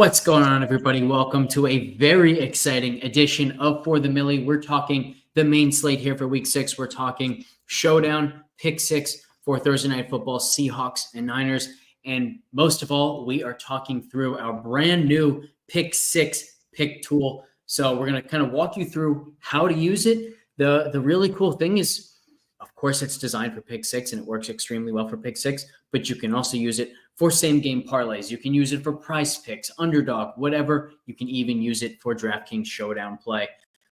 What's going on, everybody? Welcome to a very exciting edition of For the Millie. We're talking the main slate here for Week 6. We're talking Showdown, Pick 6 for Thursday Night Football, Seahawks and Niners. And most of all, we are talking through our brand new Pick 6 pick tool. So we're going to kind of walk you through how to use it. The really cool thing is, of course, it's designed for Pick 6 and it works extremely well for Pick 6, but you can also use it for same game parlays. You can use it for price picks, underdog, whatever. You can even use it for DraftKings Showdown play.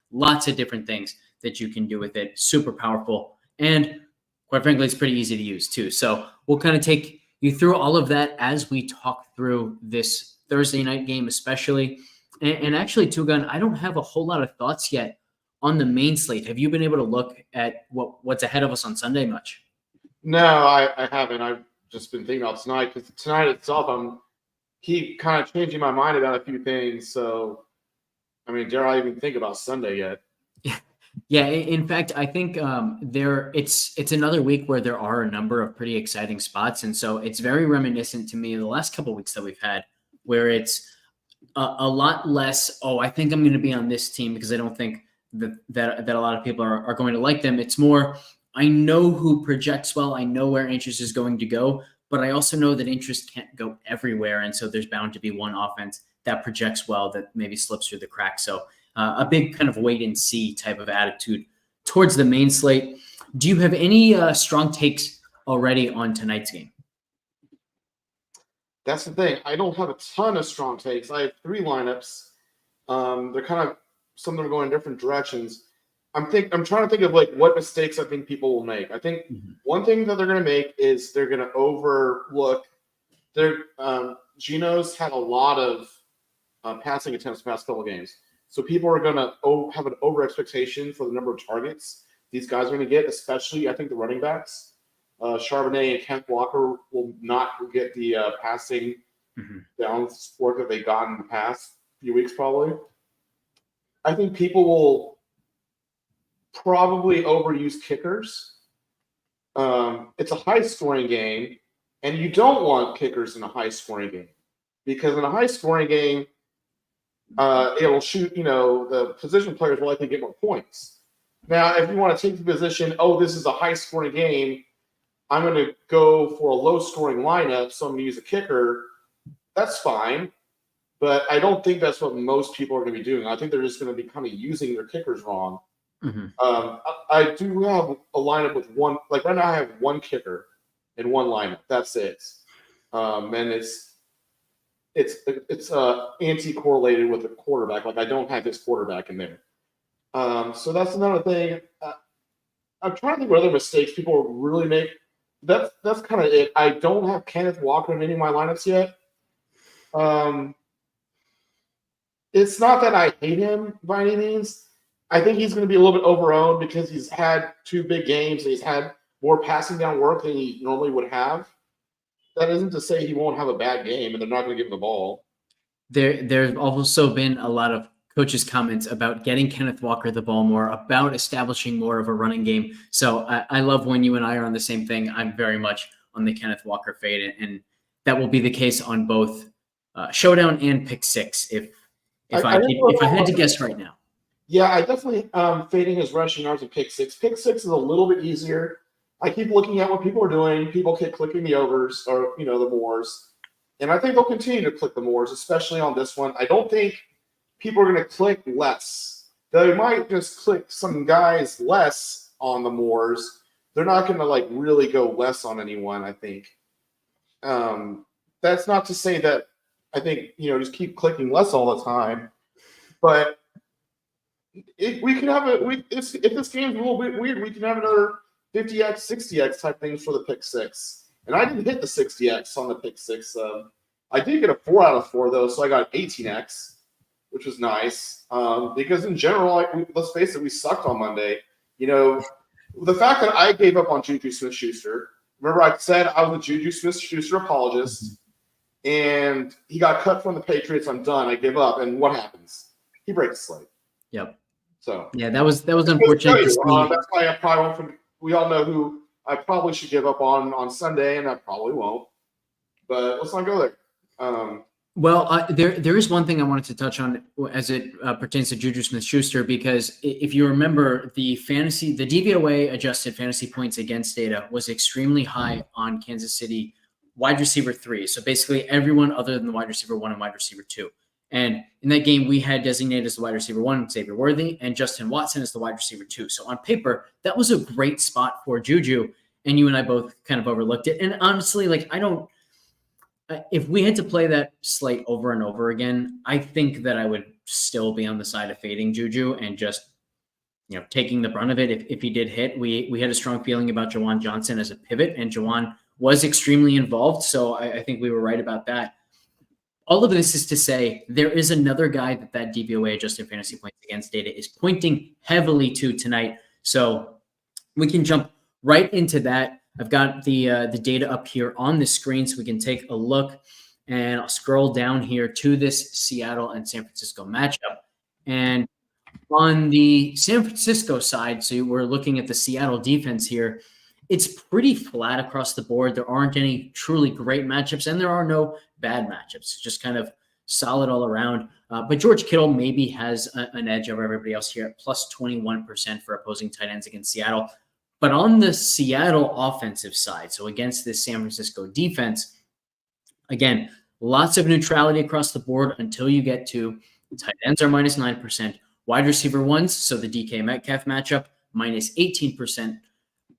Lots of different things that you can do with it. Super powerful. And quite frankly, it's pretty easy to use too. So we'll kind of take you through all of that as we talk through this Thursday night game, especially. And actually, TwoGun, I don't have a whole lot of thoughts yet on the main slate. Have you been able to look at what's ahead of us on Sunday much? No, I haven't. I've just been thinking about tonight because tonight itself, I'm keep kind of changing my mind about a few things. So, I mean, dare I even think about Sunday yet? Yeah. In fact, I think it's another week where there are a number of pretty exciting spots, and so it's very reminiscent to me of the last couple of weeks that we've had, where it's a lot less. Oh, I think I'm going to be on this team because I don't think that a lot of people are going to like them. It's more, I know who projects well. I know where interest is going to go, but I also know that interest can't go everywhere. And so there's bound to be one offense that projects well that maybe slips through the cracks. So a big kind of wait and see type of attitude towards the main slate. Do you have any strong takes already on tonight's game? That's the thing. I don't have a ton of strong takes. I have 3 lineups. They're kind of, some of them are going in different directions. I'm trying to think of like what mistakes I think people will make. I think one thing that they're going to make is they're going to overlook their Geno's had a lot of passing attempts the past couple of games. So people are going to have an over expectation for the number of targets these guys are going to get, especially I think the running backs. Charbonnet and Kent Walker will not get the passing downs work that they got in the past few weeks probably. I think people will probably overuse kickers. It's a high-scoring game, and you don't want kickers in a high-scoring game because in a high-scoring game, it will shoot. The position players will likely get more points. Now, if you want to take the position, this is a high-scoring game, I'm going to go for a low-scoring lineup, so I'm going to use a kicker. That's fine, but I don't think that's what most people are going to be doing. I think they're just going to be kind of using their kickers wrong. I do have a lineup with one. Like right now, I have one kicker in one lineup. That's it, and it's anti-correlated with the quarterback. Like I don't have his quarterback in there. So that's another thing. I'm trying to think what other mistakes people really make. That's kind of it. I don't have Kenneth Walker in any of my lineups yet. It's not that I hate him by any means. I think he's going to be a little bit overowned because he's had 2 big games and he's had more passing down work than he normally would have. That isn't to say he won't have a bad game and they're not going to give him the ball. There's also been a lot of coaches' comments about getting Kenneth Walker the ball more, about establishing more of a running game. So I love when you and I are on the same thing. I'm very much on the Kenneth Walker fade, and that will be the case on both Showdown and Pick 6 if I had to guess right now. Yeah, I definitely fading his rushing yards in Pick 6. Pick 6 is a little bit easier. I keep looking at what people are doing. People keep clicking the overs or, the mores. And I think they'll continue to click the mores, especially on this one. I don't think people are going to click less. They might just click some guys less on the mores. They're not going to, really go less on anyone, I think. That's not to say that I think, just keep clicking less all the time. But if this game's a little bit weird, we can have another 50x, 60x type things for the Pick 6. And I didn't hit the 60x on the Pick 6. I did get a 4 out of 4, though, so I got 18x, which was nice. Because in general, let's face it, we sucked on Monday. The fact that I gave up on Juju Smith-Schuster, remember I said I was a Juju Smith-Schuster apologist, and he got cut from the Patriots. I'm done. I give up. And what happens? He breaks the slate. Yep. So yeah, that was unfortunate. That's why I probably won't. We all know who I probably should give up on Sunday, and I probably won't. But let's not go there. Well, there is one thing I wanted to touch on as it pertains to Juju Smith-Schuster, because if you remember, the DVOA adjusted fantasy points against data was extremely high on Kansas City wide receiver 3. So basically everyone other than the wide receiver 1 and wide receiver 2. And in that game, we had designated as the wide receiver 1 Xavier Worthy and Justin Watson as the wide receiver 2. So on paper, that was a great spot for Juju, and you and I both kind of overlooked it. And honestly, if we had to play that slate over and over again, I think that I would still be on the side of fading Juju and just, taking the brunt of it. If he did hit, we had a strong feeling about Jawan Johnson as a pivot, and Jawan was extremely involved. So I think we were right about that. All of this is to say there is another guy that DVOA adjusted fantasy points against data is pointing heavily to tonight. So we can jump right into that. I've got the data up here on the screen so we can take a look, and I'll scroll down here to this Seattle and San Francisco matchup. And on the San Francisco side, so we're looking at the Seattle defense here, it's pretty flat across the board. There aren't any truly great matchups, and there are no bad matchups. It's just kind of solid all around. But George Kittle maybe has an edge over everybody else here at plus 21% for opposing tight ends against Seattle. But on the Seattle offensive side, so against this San Francisco defense, again, lots of neutrality across the board until you get to tight ends are minus 9%. Wide receiver 1s, so the DK Metcalf matchup, minus 18%.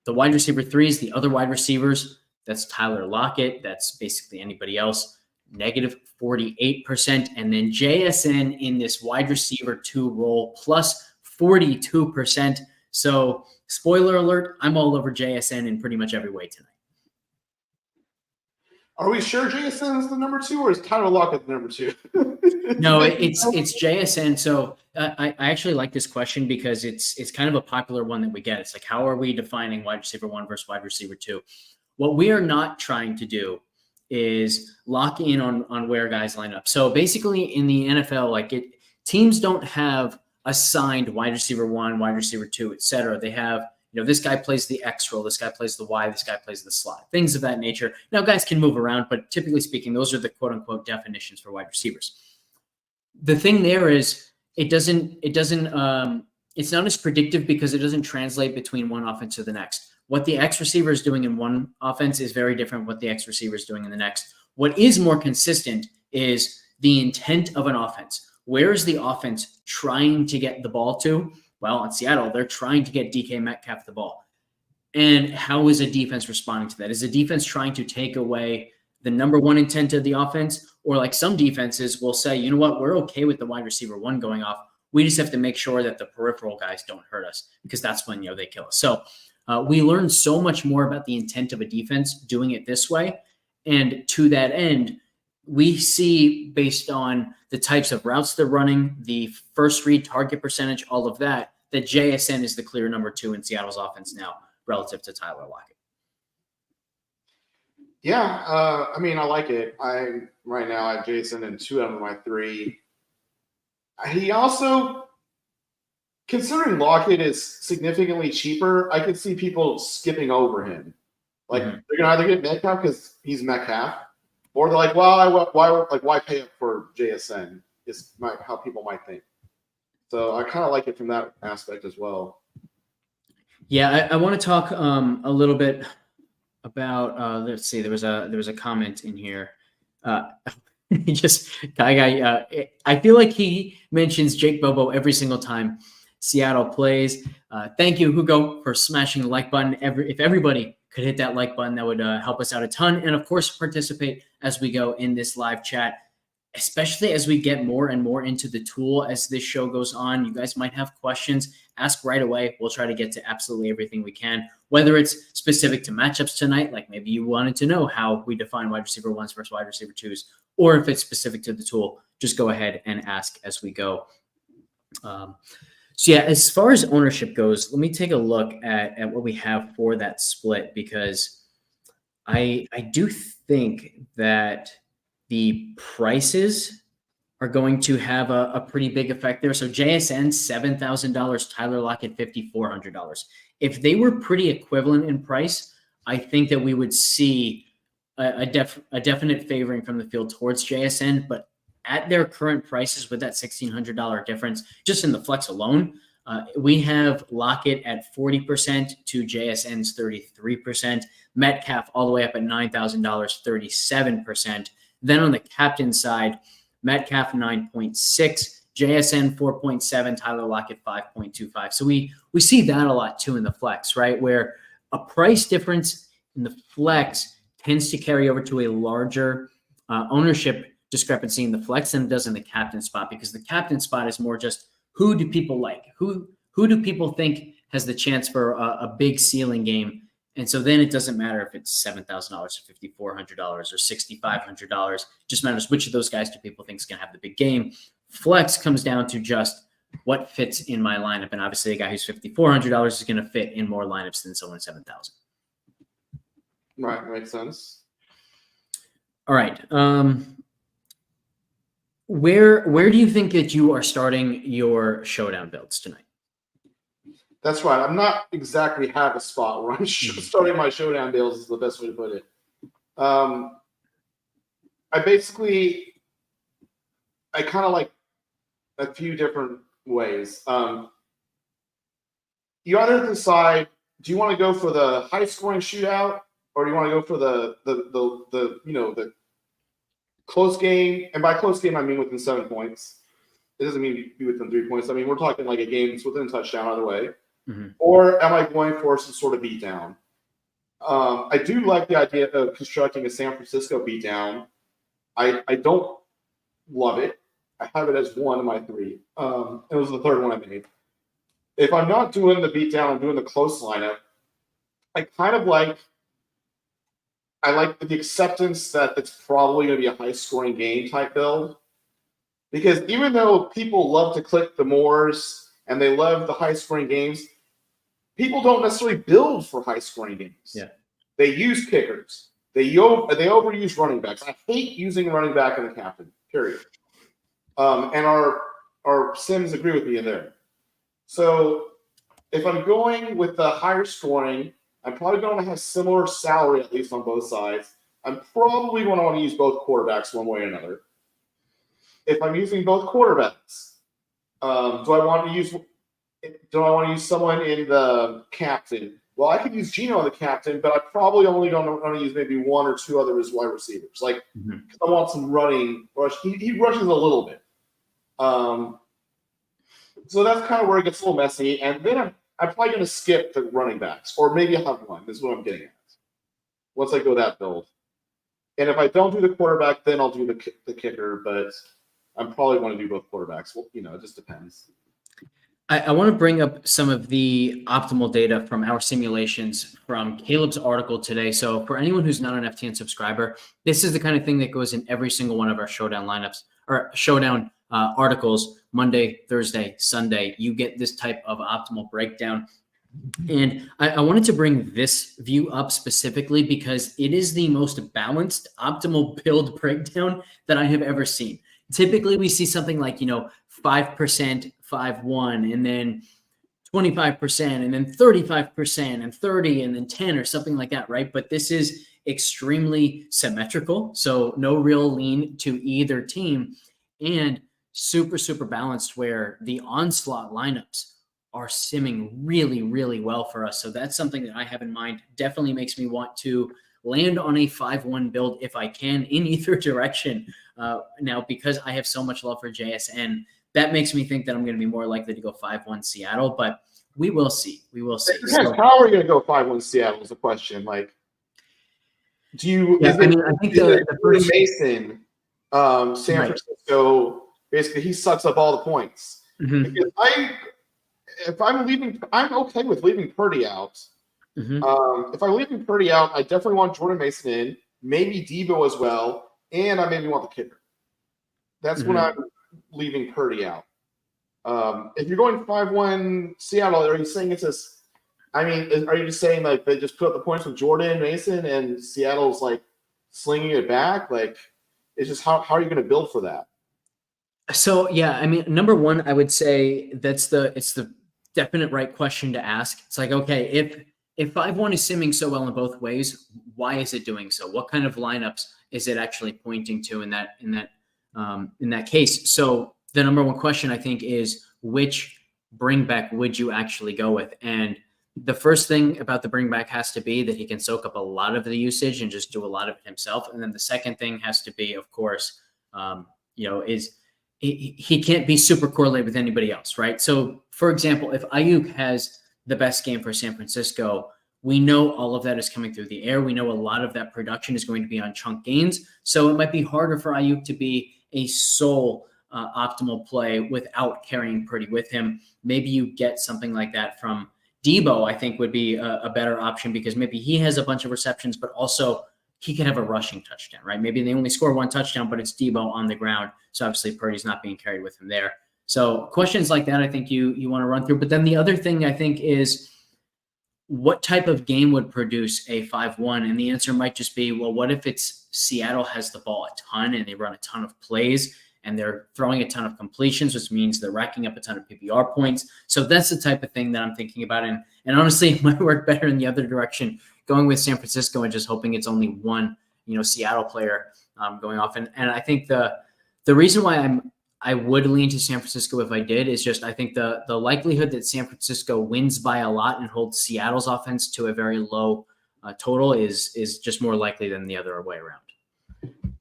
The wide receiver 3s, the other wide receivers, that's Tyler Lockett, that's basically anybody else, negative 48%. And then JSN in this wide receiver 2 role, plus 42%. So spoiler alert, I'm all over JSN in pretty much every way tonight. Are we sure JSN is the number 2, or is Tyler Lockett the number 2? No, it's JSN. So I actually like this question because it's kind of a popular one that we get. It's like, how are we defining wide receiver 1 versus wide receiver 2? What we are not trying to do is lock in on where guys line up. So basically in the NFL, teams don't have assigned wide receiver 1, wide receiver 2, et cetera. They have, this guy plays the X role, this guy plays the Y, this guy plays the slot, things of that nature. Now, guys can move around, but typically speaking, those are the quote unquote definitions for wide receivers. The thing there is it's not as predictive because it doesn't translate between one offense to the next. What the X receiver is doing in one offense is very different what the X receiver is doing in the next. What is more consistent is the intent of an offense. Where is the offense trying to get the ball to? Well, in Seattle, they're trying to get DK Metcalf the ball. And how is a defense responding to that? Is the defense trying to take away the number 1 intent of the offense? Or like some defenses will say, you know what, we're okay with the wide receiver 1 going off. We just have to make sure that the peripheral guys don't hurt us, because that's when, they kill us. So we learn so much more about the intent of a defense doing it this way. And to that end, we see, based on the types of routes they're running, the first read target percentage, all of that JSN is the clear number 2 in Seattle's offense now relative to Tyler Lockett. Yeah, I like it. Right now I have Jason in 2 out of my 3. He also, considering Lockett is significantly cheaper, I could see people skipping over him. They're gonna either get Metcalf because he's Metcalf, or they're like, well, why pay up for JSN? Is how people might think. So I kind of like it from that aspect as well. Yeah, I want to talk a little bit about. Let's see. There was a comment in here. I feel like he mentions Jake Bobo every single time Seattle plays. Thank you, Hugo, for smashing the like button. If everybody could hit that like button, that would help us out a ton. And of course, participate as we go in this live chat, especially as we get more and more into the tool as this show goes on. You guys might have questions. Ask right away. We'll try to get to absolutely everything we can, whether it's specific to matchups tonight, like maybe you wanted to know how we define wide receiver 1s versus wide receiver 2s, or if it's specific to the tool, just go ahead and ask as we go. So yeah, as far as ownership goes, let me take a look at what we have for that split, because I do think that the prices are going to have a pretty big effect there. So JSN, $7,000, Tyler Lockett, $5,400. If they were pretty equivalent in price, I think that we would see a definite favoring from the field towards JSN. But at their current prices with that $1,600 difference, just in the flex alone, we have Lockett at 40% to JSN's 33%, Metcalf all the way up at $9,000, 37%. Then on the captain side, Metcalf 9.6, JSN 4.7, Tyler Lockett 5.25. So we see that a lot too in the flex, right? Where a price difference in the flex tends to carry over to a larger ownership discrepancy in the flex than it does in the captain spot, because the captain spot is more just who do people like? Who do people think has the chance for a big ceiling game? And so then it doesn't matter if it's $7,000 or $5,400 or $6,500. It just matters which of those guys do people think is going to have the big game. Flex comes down to just what fits in my lineup. And obviously a guy who's $5,400 is going to fit in more lineups than someone at $7,000. Right. Makes sense. All right. Where do you think that you are starting your showdown builds tonight? That's right. I'm not exactly have a spot where I'm starting my showdown builds is the best way to put it. I kind of like a few different ways. You either decide, do you want to go for the high scoring shootout, or do you want to go for the close game? And by close game, I mean within 7 points. It doesn't mean be within 3 points. I mean, we're talking like a game that's within a touchdown either way. Mm-hmm. Or am I going for some sort of beatdown? I do like the idea of constructing a San Francisco beatdown. I don't love it. I have it as one of my three. It was the third one I made. If I'm not doing the beatdown, I'm doing the close lineup. I like the acceptance that it's probably going to be a high-scoring game type build. Because even though people love to click the Moors and they love the high-scoring games, people don't necessarily build for high-scoring games. Yeah. They use kickers. They overuse running backs. I hate using running back in the captain, period. And our Sims agree with me in there. So if I'm going with the higher scoring, I'm probably going to have similar salary, at least on both sides. I'm probably going to want to use both quarterbacks one way or another. If I'm using both quarterbacks, do I want to use someone in the captain? Well, I could use Geno in the captain, but I probably only don't want to use maybe one or two other as wide receivers. Like, because I want some running rush. He rushes a little bit. So that's kind of where it gets a little messy. And then I'm probably going to skip the running backs, or maybe I'll have one. This is what I'm getting at. Once I go that build. And if I don't do the quarterback, then I'll do the kicker, but I'm probably going to do both quarterbacks. Well, it just depends. I want to bring up some of the optimal data from our simulations from Caleb's article today. So for anyone who's not an FTN subscriber, this is the kind of thing that goes in every single one of our showdown lineups or showdown articles, Monday, Thursday, Sunday. You get this type of optimal breakdown. And I wanted to bring this view up specifically because it is the most balanced optimal build breakdown that I have ever seen. Typically, we see something like, 5%, 5-1, and then 25%, and then 35%, and 30, and then 10, or something like that, right? But this is extremely symmetrical, so no real lean to either team, and super, super balanced where the onslaught lineups are simming really, really well for us. So that's something that I have in mind. Definitely makes me want to land on a 5-1 build if I can in either direction. Now, because I have so much love for JSN, that makes me think that I'm going to be more likely to go 5-1 Seattle, but we will see. We will see. So, how are you going to go 5-1 Seattle is the question. Like, do you? Yeah, I think the first Mason, San Francisco, basically he sucks up all the points. Mm-hmm. Because if I'm leaving, I'm okay with leaving Purdy out. Mm-hmm. If I'm leaving Purdy out, I definitely want Jordan Mason in, maybe Debo as well, and I maybe want the kicker. That's when I'm leaving Purdy out. If you're going 5-1 Seattle, are you saying it's just? I mean, are you just saying like they just put up the points with Jordan Mason and Seattle's like slinging it back? Like, it's just how are you going to build for that? So yeah, I mean, number one, I would say it's the definite right question to ask. It's like, okay, if 5-1 is simming so well in both ways, why is it doing so? What kind of lineups is it actually pointing to in that in that case. So the number one question I think is, which bring back would you actually go with? And the first thing about the bring back has to be that he can soak up a lot of the usage and just do a lot of it himself. And then the second thing has to be, of course, is he can't be super correlated with anybody else, right? So, for example, if Ayuk has the best game for San Francisco, we know all of that is coming through the air. We know a lot of that production is going to be on chunk gains. So it might be harder for Ayuk to be a sole optimal play without carrying Purdy with him. Maybe you get something like that from Debo, I think would be a better option, because maybe he has a bunch of receptions, but also he could have a rushing touchdown, right? Maybe they only score one touchdown, but it's Debo on the ground. So obviously Purdy's not being carried with him there. So questions like that, I think you want to run through. But then the other thing I think is, what type of game would produce a 5-1? And the answer might just be, well, what if it's Seattle has the ball a ton and they run a ton of plays and they're throwing a ton of completions, which means they're racking up a ton of PPR points. So that's the type of thing that I'm thinking about. And honestly, it might work better in the other direction, going with San Francisco and just hoping it's only one, Seattle player going off. And I think the reason why I would lean to San Francisco if I did is just, I think the likelihood that San Francisco wins by a lot and holds Seattle's offense to a very low total is just more likely than the other way around.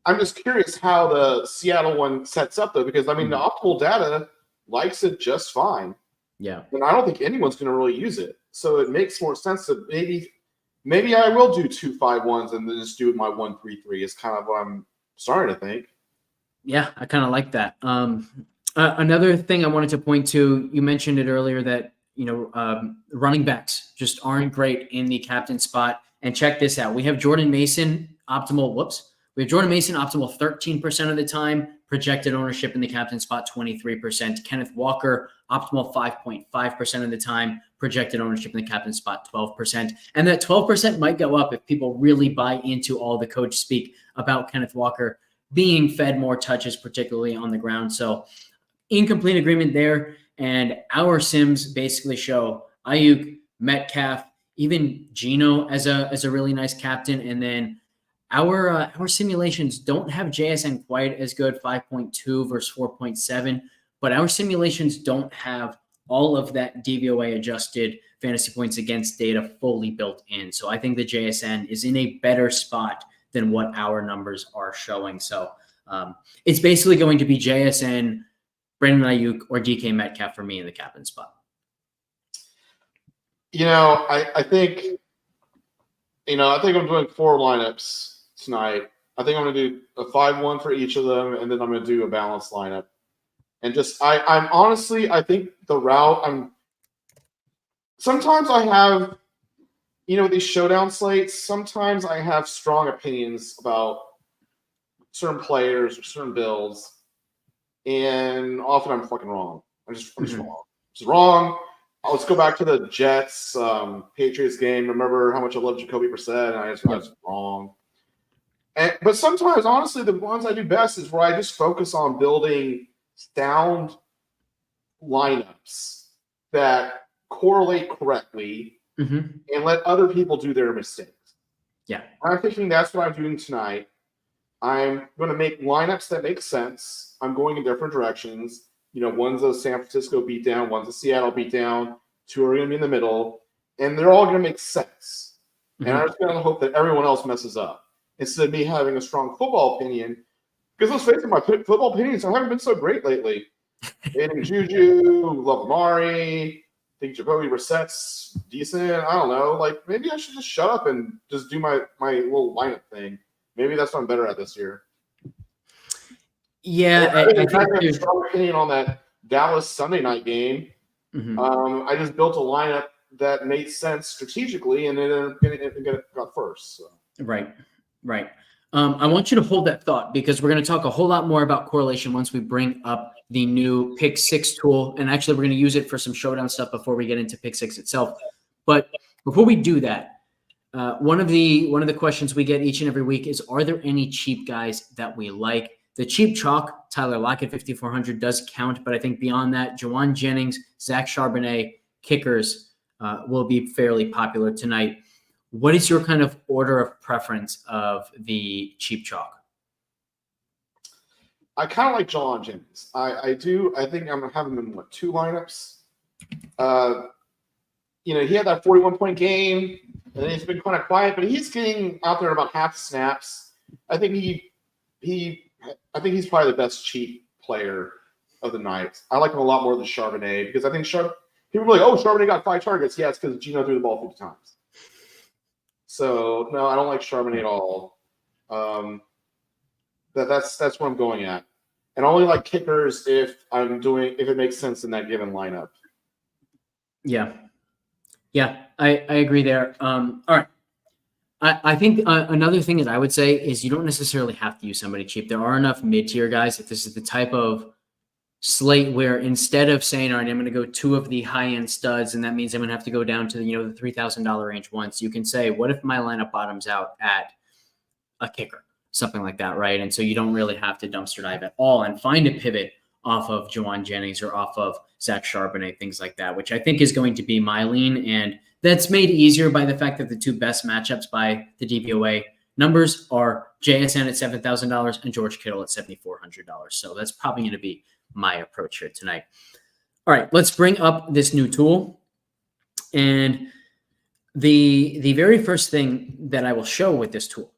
I'm just curious how the Seattle one sets up, though, because, the optimal data likes it just fine. Yeah. And I don't think anyone's going to really use it. So it makes more sense that maybe I will do 2 5-1s and then just do my 1-3-3 is kind of what I'm starting to think. Yeah, I kind of like that. Another thing I wanted to point to, you mentioned it earlier that, running backs just aren't great in the captain spot. And check this out. We have Jordan Mason optimal 13% of the time, projected ownership in the captain spot 23%. Kenneth Walker optimal 5.5% of the time, projected ownership in the captain spot 12%. And that 12% might go up if people really buy into all the coach speak about Kenneth Walker being fed more touches, particularly on the ground. So in complete agreement there. And our sims basically show Ayuk, Metcalf, even Geno as a really nice captain. And then our simulations don't have JSN quite as good, 5.2 versus 4.7, but our simulations don't have all of that DVOA adjusted fantasy points against data fully built in. So I think the JSN is in a better spot than what our numbers are showing. So it's basically going to be JSN, Brandon Ayuk, or DK Metcalf for me in the captain spot. I think I'm doing 4 lineups tonight. I think I'm going to do a 5-1 for each of them, and then I'm going to do a balanced lineup. And just, I'm honestly, I think the route, sometimes I have, these showdown slates, sometimes I have strong opinions about certain players or certain builds, and often I'm fucking wrong. I'm just wrong. It's wrong. Let's go back to the Jets Patriots game. Remember how much I love Jacoby Brissett, and I was wrong. But sometimes, honestly, the ones I do best is where I just focus on building sound lineups that correlate correctly and let other people do their mistakes. Yeah. I'm thinking that's what I'm doing tonight. I'm going to make lineups that make sense. I'm going in different directions. One's a San Francisco beatdown, one's a Seattle beatdown, 2 are going to be in the middle, and they're all going to make sense. And I'm just going to hope that everyone else messes up instead of me having a strong football opinion. Because let's face it, my football opinions haven't been so great lately. Hating Juju, love Amari, think Jacoby Brissett's decent. I don't know. Maybe I should just shut up and just do my little lineup thing. Maybe that's what I'm better at this year. Yeah, I think a strong opinion on that Dallas Sunday night game. I just built a lineup that made sense strategically, and it got first. So. Right. I want you to hold that thought, because we're going to talk a whole lot more about correlation once we bring up the new Pick 6 tool. And actually, we're going to use it for some showdown stuff before we get into Pick 6 itself. But before we do that, one of the questions we get each and every week is, are there any cheap guys that we like? The cheap chalk, Tyler Lockett, 5,400 does count, but I think beyond that, Juwan Jennings, Zach Charbonnet, kickers will be fairly popular tonight. What is your kind of order of preference of the cheap chalk? I kind of like Jawan Jennings. I do. I think I'm going to have him in, 2 lineups? He had that 41-point game, and then he's been kind of quiet, but he's getting out there about half snaps. I think he's probably the best cheap player of the night. I like him a lot more than Charbonnet because I think people are like, oh, Charbonnet got 5 targets. Yeah, it's because Geno threw the ball 50 times. So no, I don't like Charbonnet at all. That's what I'm going at. And I only like kickers if it makes sense in that given lineup. Yeah, I agree there. All right. I think another thing that I would say is you don't necessarily have to use somebody cheap. There are enough mid-tier guys. If this is the type of slate where instead of saying, all right, I'm going to go 2 of the high-end studs, and that means I'm going to have to go down to the $3,000 range once, you can say, what if my lineup bottoms out at a kicker, something like that, right? And so you don't really have to dumpster dive at all and find a pivot off of Jawan Jennings or off of Zach Charbonnet, things like that, which I think is going to be my lean. And that's made easier by the fact that the 2 best matchups by the DVOA numbers are JSN at $7,000 and George Kittle at $7,400. So that's probably going to be my approach here tonight. All right, let's bring up this new tool. And the very first thing that I will show with this tool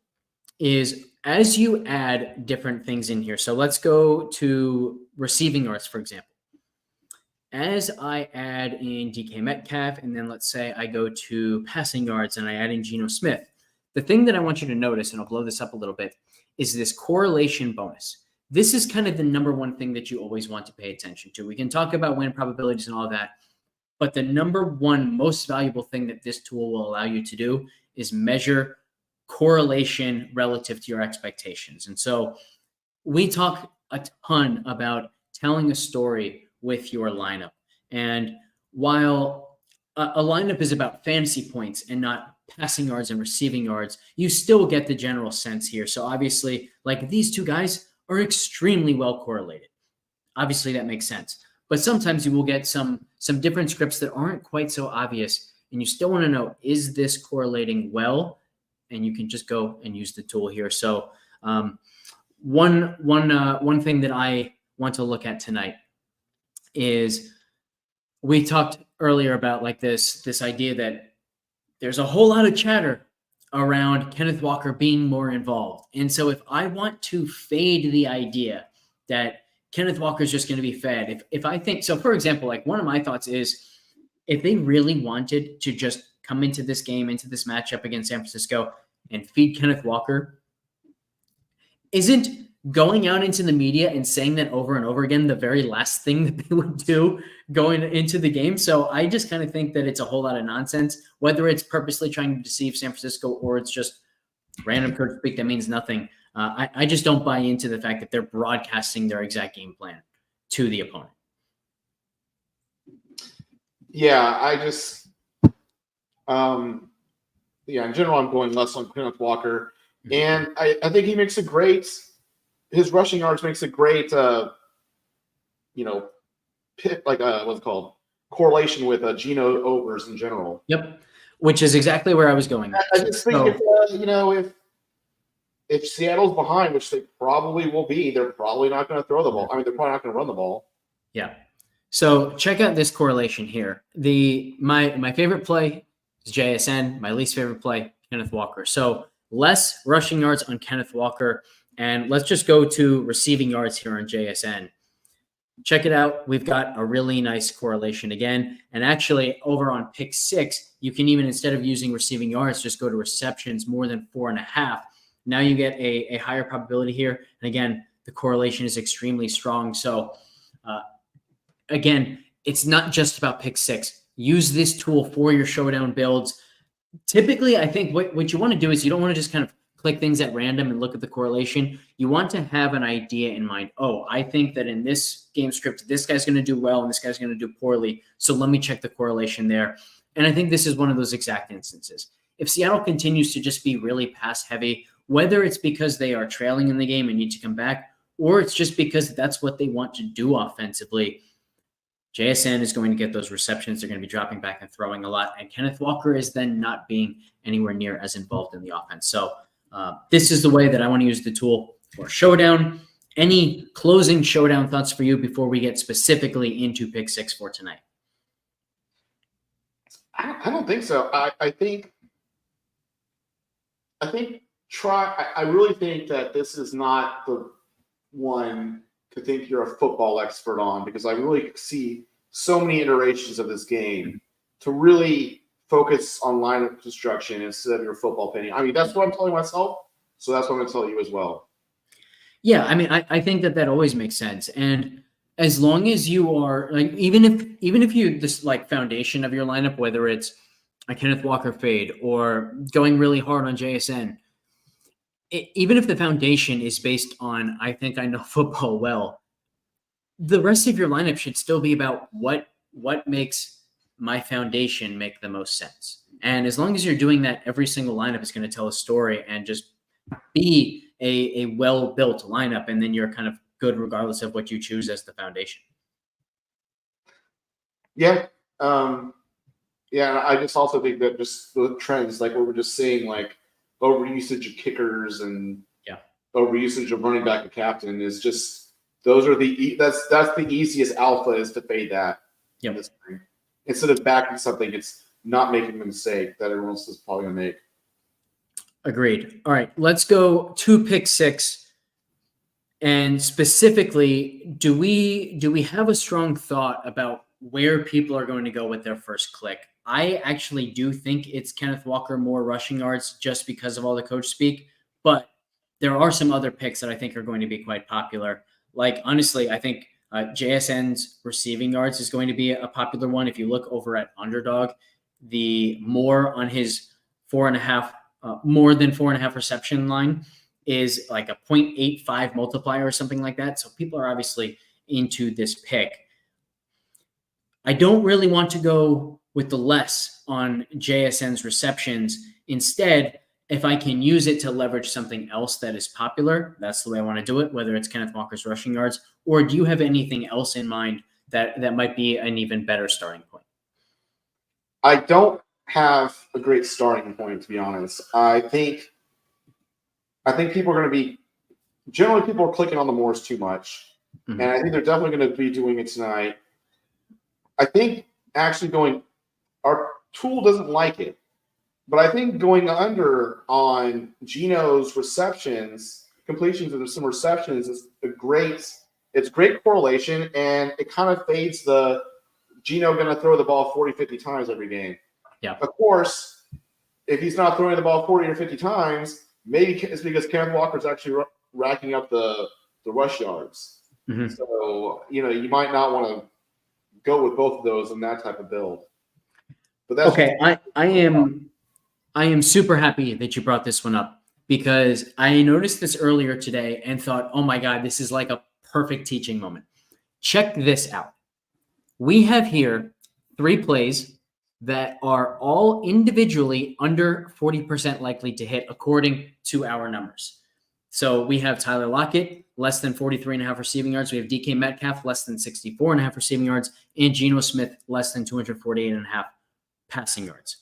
is as you add different things in here. So let's go to receiving yards, for example. As I add in DK Metcalf, and then let's say I go to passing yards and I add in Geno Smith, the thing that I want you to notice, and I'll blow this up a little bit, is this correlation bonus. This is kind of the number one thing that you always want to pay attention to. We can talk about win probabilities and all that, but the number one most valuable thing that this tool will allow you to do is measure correlation relative to your expectations. And so we talk a ton about telling a story with your lineup. And while a lineup is about fantasy points and not passing yards and receiving yards, you still get the general sense here. So obviously, like these 2 guys are extremely well correlated. Obviously, that makes sense. But sometimes you will get some different scripts that aren't quite so obvious, and you still want to know, is this correlating well? And you can just go and use the tool here. So one thing that I want to look at tonight is we talked earlier about like this idea that there's a whole lot of chatter around Kenneth Walker being more involved. And so if I want to fade the idea that Kenneth Walker is just going to be fed, if I think, so for example, like one of my thoughts is if they really wanted to just come into this game, into this matchup against San Francisco and feed Kenneth Walker, isn't going out into the media and saying that over and over again the very last thing that they would do going into the game? So I just kind of think that it's a whole lot of nonsense, whether it's purposely trying to deceive San Francisco or it's just random coach speak that means nothing. I just don't buy into the fact that they're broadcasting their exact game plan to the opponent. Yeah, I just in general, I'm going less on Kenneth Walker. And I think he makes his rushing yards makes a great, what's it called? Correlation with Geno overs in general. Yep. Which is exactly where I was going. I just think if Seattle's behind, which they probably will be, they're probably not going to throw the ball. I mean, they're probably not going to run the ball. Yeah. So check out this correlation here. My favorite play is JSN. My least favorite play, Kenneth Walker. So less rushing yards on Kenneth Walker. And let's just go to receiving yards here on JSN. Check it out. We've got a really nice correlation again. And actually over on pick 6, you can even, instead of using receiving yards, just go to receptions more than 4.5. Now you get a higher probability here. And again, the correlation is extremely strong. So again, it's not just about pick 6. Use this tool for your showdown builds. Typically, I think what you want to do is you don't want to just kind of click things at random and look at the correlation. You want to have an idea in mind. Oh, I think that in this game script, this guy's going to do well and this guy's going to do poorly. So let me check the correlation there. And I think this is one of those exact instances. If Seattle continues to just be really pass heavy, whether it's because they are trailing in the game and need to come back, or it's just because that's what they want to do offensively, JSN is going to get those receptions. They're going to be dropping back and throwing a lot. And Kenneth Walker is then not being anywhere near as involved in the offense. So this is the way that I want to use the tool for showdown. Any closing showdown thoughts for you before we get specifically into pick six for tonight? I don't think so. I think I really think that this is not the one to think you're a football expert on, because I really see so many iterations of this game to really focus on lineup construction instead of your football opinion. I mean, that's what I'm telling myself, so that's what I'm going to tell you as well. Yeah, I mean, I think that always makes sense. And as long as you are like, even if you this like foundation of your lineup, whether it's a Kenneth Walker fade or going really hard on JSN, even if the foundation is based on I think I know football well, the rest of your lineup should still be about what makes my foundation make the most sense. And as long as you're doing that, every single lineup is going to tell a story and just be a well-built lineup, and then you're kind of good regardless of what you choose as the foundation. Yeah. Yeah, I just also think that just the trends, like what we're just seeing, like overusage of kickers and overusage of running back and captain, is just those are that's the easiest alpha, is to fade that. Yep. Instead of backing something, it's not making the mistake that everyone else is probably gonna make. Agreed. All right, let's go to pick six. And specifically, do we have a strong thought about where people are going to go with their first click? I actually do think it's Kenneth Walker, more rushing yards, just because of all the coach speak. But there are some other picks that I think are going to be quite popular. Like, honestly, I think JSN's receiving yards is going to be a popular one. If you look over at Underdog, the more on his 4.5, more than 4.5 reception line is like a 0.85 multiplier or something like that. So people are obviously into this pick. I don't really want to go with the less on JSN's receptions. Instead, if I can use it to leverage something else that is popular, that's the way I want to do it, whether it's Kenneth Walker's rushing yards, or do you have anything else in mind that might be an even better starting point? I don't have a great starting point, to be honest. I think people are going to be – generally people are clicking on the Moors too much, and I think they're definitely going to be doing it tonight. I think actually going – our tool doesn't like it, but I think going under on Geno's receptions, completions of some receptions, is it's great correlation, and it kind of fades the Geno going to throw the ball 40, 50 times every game. Yeah. Of course, if he's not throwing the ball 40 or 50 times, maybe it's because Kenneth Walker's actually racking up the rush yards. Mm-hmm. So, you might not want to go with both of those in that type of build. But that's okay. I am super happy that you brought this one up, because I noticed this earlier today and thought, oh my God, this is like a perfect teaching moment. Check this out. We have here 3 plays that are all individually under 40% likely to hit according to our numbers. So we have Tyler Lockett, less than 43.5 receiving yards. We have DK Metcalf, less than 64.5 receiving yards, and Geno Smith, less than 248.5 passing yards.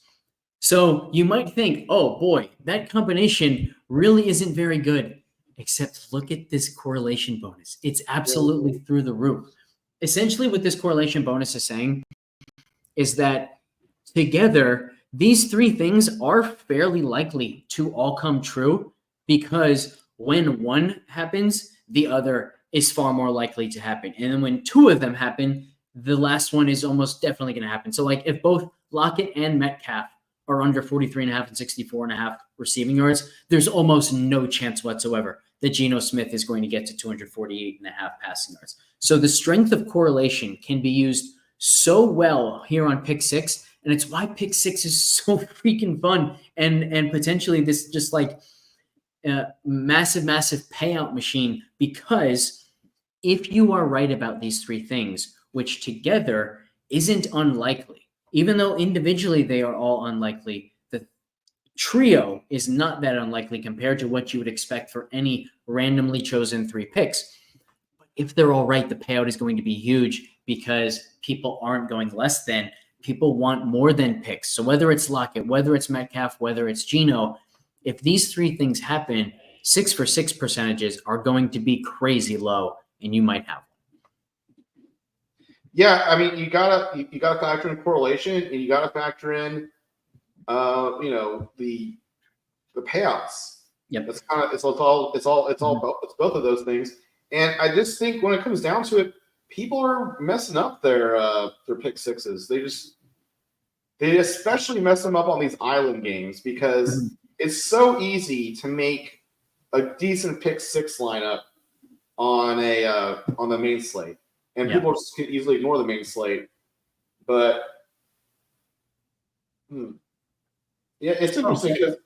So you might think, oh boy, that combination really isn't very good, except look at this correlation bonus. It's absolutely through the roof. Essentially, what this correlation bonus is saying is that together, these 3 things are fairly likely to all come true, because when one happens, the other is far more likely to happen. And then when 2 of them happen, the last one is almost definitely going to happen. So like if both Lockett and Metcalf are under 43.5 and 64.5 receiving yards, there's almost no chance whatsoever that Geno Smith is going to get to 248.5 passing yards. So the strength of correlation can be used so well here on pick 6. And it's why pick 6 is so freaking fun and potentially this just like massive payout machine, because if you are right about these 3 things, which together isn't unlikely, even though individually they are all unlikely, the trio is not that unlikely compared to what you would expect for any randomly chosen 3 picks. But if they're all right, the payout is going to be huge, because people aren't going less than. People want more than picks. So whether it's Lockett, whether it's Metcalf, whether it's Geno, if these 3 things happen, 6-for-6 percentages are going to be crazy low, and you might have one. Yeah, I mean, you gotta factor in correlation, and you gotta factor in, the payouts. Yep. That's kind of it's both of those things. And I just think when it comes down to it, people are messing up their pick sixes. They especially mess them up on these island games because it's so easy to make a decent pick six lineup on the main slate, and people just can easily ignore the main slate. But yeah, it's interesting because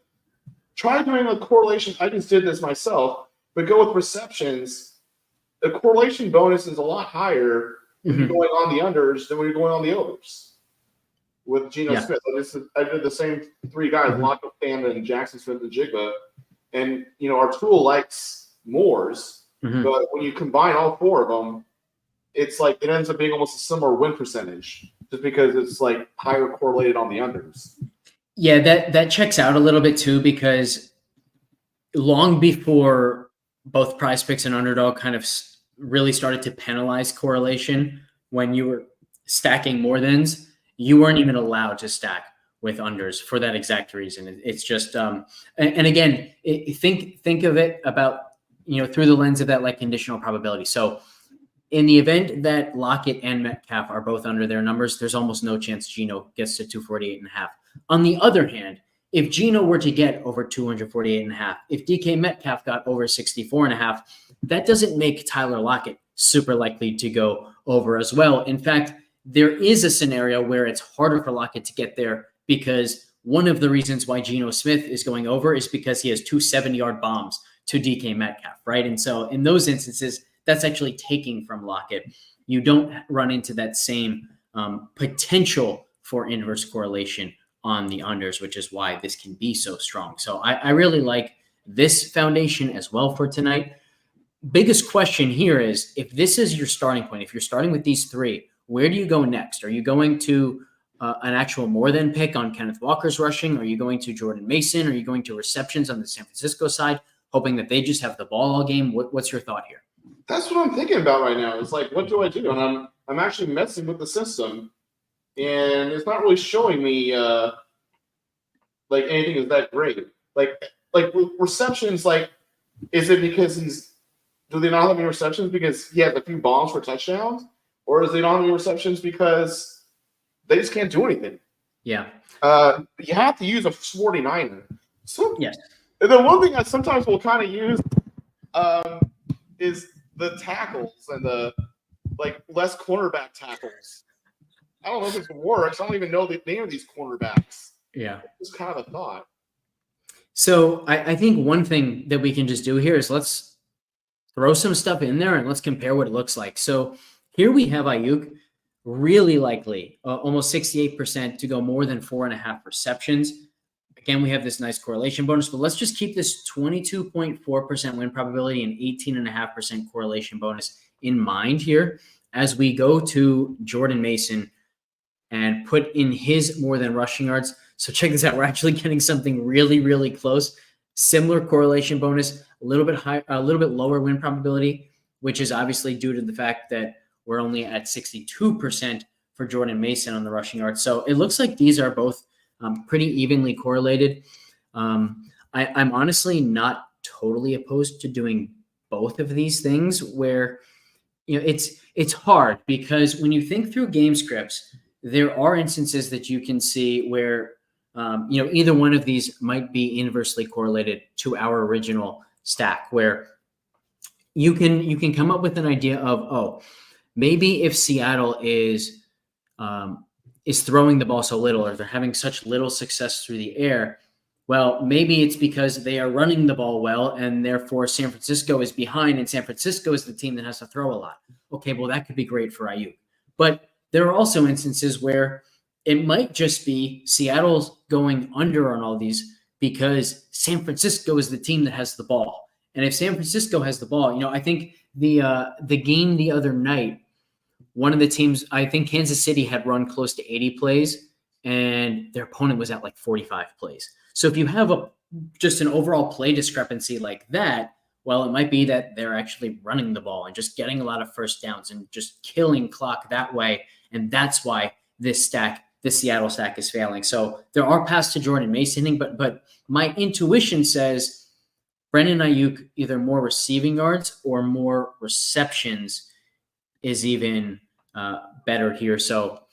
try doing a correlation. I just did this myself, but go with receptions. The correlation bonus is a lot higher when you're going on the unders than when you're going on the overs. With Geno Smith, I did the same three guys: Lockett, Thanda, Jackson Smith, and Jigba. And our tool likes Moores, but when you combine all four of them, it's like it ends up being almost a similar win percentage, just because it's like higher correlated on the unders. Yeah, that checks out a little bit too, because long before both Prize Picks and Underdog kind of really started to penalize correlation, when you were stacking more thans, you weren't even allowed to stack with unders for that exact reason. It's just, and again, think of it about, through the lens of that like conditional probability. So in the event that Lockett and Metcalf are both under their numbers, there's almost no chance Geno gets to 248.5. On the other hand, if Geno were to get over 248.5, if DK Metcalf got over 64.5, that doesn't make Tyler Lockett super likely to go over as well. In fact, there is a scenario where it's harder for Lockett to get there, because one of the reasons why Geno Smith is going over is because he has 2 70-yard bombs to DK Metcalf, right? And so in those instances, that's actually taking from Lockett. You don't run into that same potential for inverse correlation on the unders, which is why this can be so strong. So I really like this foundation as well for tonight. Biggest question here is, if this is your starting point, if you're starting with these three, where do you go next? Are you going to an actual more than pick on Kenneth Walker's rushing? Are you going to Jordan Mason? Are you going to receptions on the San Francisco side, hoping that they just have the ball all game? What's your thought here? That's what I'm thinking about right now. It's like, what do I do? And I'm actually messing with the system, and it's not really showing me like anything is that great. Like with receptions, like, is it because do they not have any receptions because he has a few bombs for touchdowns, or is they not have any receptions because they just can't do anything? Yeah. You have to use a 49er. So yes. The one thing I sometimes will kind of use is the tackles and the less cornerback tackles. I don't know if this works. I don't even know the name of these cornerbacks. Yeah. It's kind of a thought. So I think one thing that we can just do here is let's throw some stuff in there and let's compare what it looks like. So here we have Ayuk really likely, almost 68% to go more than 4.5 receptions. Again, we have this nice correlation bonus, but let's just keep this 22.4% win probability and 18.5% correlation bonus in mind here as we go to Jordan Mason and put in his more than rushing yards. So check this out. We're actually getting something really, really close. Similar correlation bonus, a little bit high, a little bit lower win probability, which is obviously due to the fact that we're only at 62% for Jordan Mason on the rushing yards. So it looks like these are both pretty evenly correlated. I'm honestly not totally opposed to doing both of these things where, it's hard because when you think through game scripts, there are instances that you can see where, either one of these might be inversely correlated to our original stack, where you can come up with an idea of, maybe if Seattle is throwing the ball so little, or they're having such little success through the air, well, maybe it's because they are running the ball well, and therefore San Francisco is behind, and San Francisco is the team that has to throw a lot. Okay, well, that could be great for Ayuk. But there are also instances where it might just be Seattle's going under on all these because San Francisco is the team that has the ball. And if San Francisco has the ball, I think the game the other night, one of the teams, I think Kansas City had run close to 80 plays, and their opponent was at like 45 plays. So if you have just an overall play discrepancy like that, well, it might be that they're actually running the ball and just getting a lot of first downs and just killing clock that way. And that's why this Seattle stack is failing. So there are paths to Jordan Masoning, but my intuition says Brandon Ayuk, either more receiving yards or more receptions is even better here. So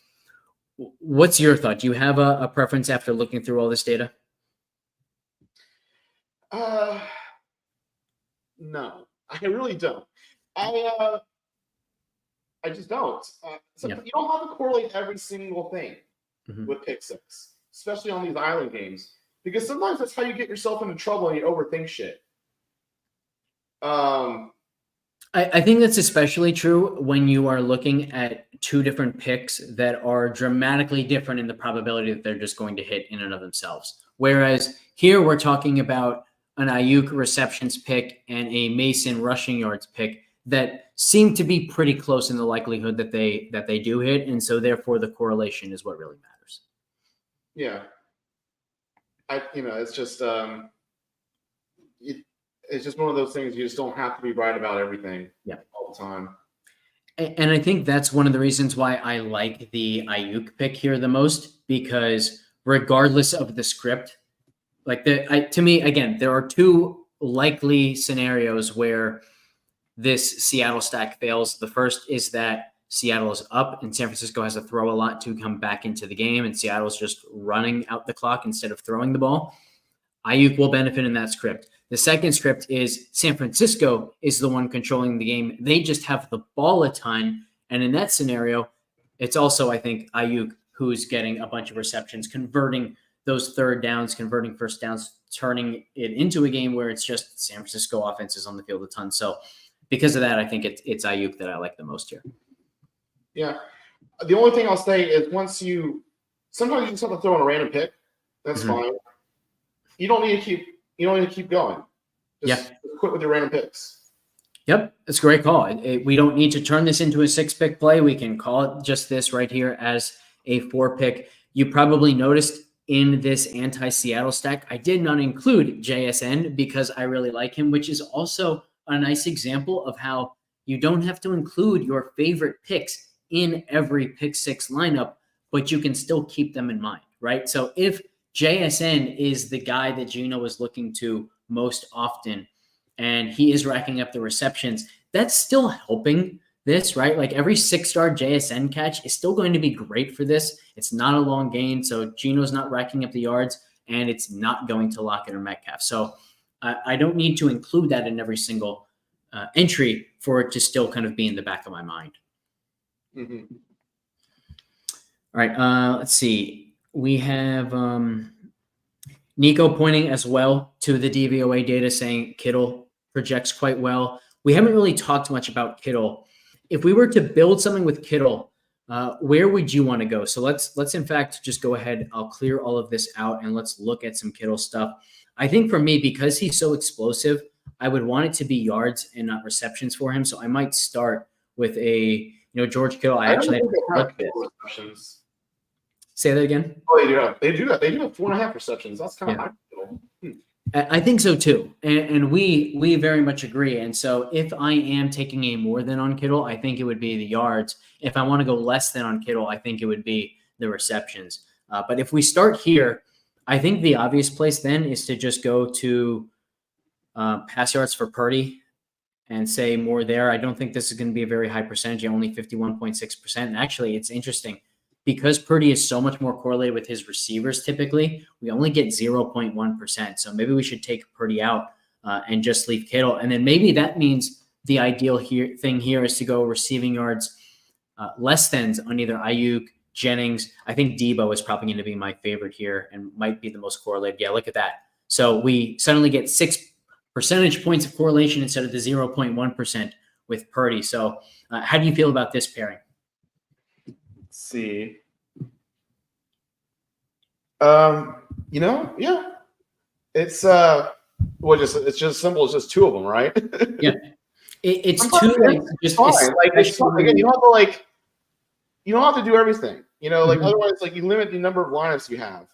what's your thought? Do you have a preference after looking through all this data? No, I really don't. I just don't. You don't have to correlate every single thing with pick six, especially on these island games, because sometimes that's how you get yourself into trouble and you overthink shit. I think that's especially true when you are looking at two different picks that are dramatically different in the probability that they're just going to hit in and of themselves. Whereas here we're talking about an Ayuk receptions pick and a Mason rushing yards pick that seem to be pretty close in the likelihood that they do hit, and so therefore the correlation is what really matters. Yeah, it's just it's just one of those things you just don't have to be right about everything all the time. And I think that's one of the reasons why I like the Ayuk pick here the most, because regardless of the script, to me, again, there are two likely scenarios where this Seattle stack fails. The first is that Seattle is up and San Francisco has to throw a lot to come back into the game, and Seattle's just running out the clock instead of throwing the ball. Ayuk will benefit in that script. The second script is San Francisco is the one controlling the game. They just have the ball a ton. And in that scenario, it's also, I think, Ayuk who's getting a bunch of receptions, converting those third downs, converting first downs, turning it into a game where it's just San Francisco offense is on the field a ton. So because of that, I think it's Ayuk that I like the most here. Yeah. The only thing I'll say is sometimes you just have to throw in a random pick. That's fine. You don't need to keep going. Just quit with your random picks. Yep, it's a great call. We don't need to turn this into a 6-pick play. We can call it just this right here as a 4-pick. You probably noticed in this anti-Seattle stack, I did not include JSN because I really like him, which is also a nice example of how you don't have to include your favorite picks in every pick six lineup, but you can still keep them in mind, right? So if JSN is the guy that Gino is looking to most often, and he is racking up the receptions, that's still helping this, right? Like every 6-star JSN catch is still going to be great for this. It's not a long gain, so Gino's not racking up the yards, and it's not going to Lockett or Metcalf. So I don't need to include that in every single entry for it to still kind of be in the back of my mind. Mm-hmm. All right, let's see. We have Nico pointing as well to the DVOA data saying Kittle projects quite well. We haven't really talked much about Kittle. If we were to build something with Kittle, where would you want to go? So let's in fact just go ahead. I'll clear all of this out and let's look at some Kittle stuff. I think for me, because he's so explosive, I would want it to be yards and not receptions for him. So I might start with George Kittle. I actually have receptions. Say that again. Oh, they do that. They do have 4.5 receptions. That's kind of high. I think so too, and we very much agree. And so if I am taking a more than on Kittle, I think it would be the yards. If I want to go less than on Kittle, I think it would be the receptions. But if we start here, I think the obvious place then is to just go to pass yards for Purdy and say more there. I don't think this is going to be a very high percentage, only 51.6%. And actually, it's interesting. Because Purdy is so much more correlated with his receivers typically, we only get 0.1%. So maybe we should take Purdy out and just leave Kittle. And then maybe that means the ideal thing here is to go receiving yards less than on either Ayuk, Jennings. I think Debo is probably going to be my favorite here and might be the most correlated. Yeah, look at that. So we suddenly get 6 percentage points of correlation instead of the 0.1% with Purdy. So how do you feel about this pairing? See, yeah, it's it's just simple. It's just two of them, right? Yeah, it's two. It's fine. Like again, you don't have to do everything. Mhm. Otherwise, like you limit the number of lineups you have.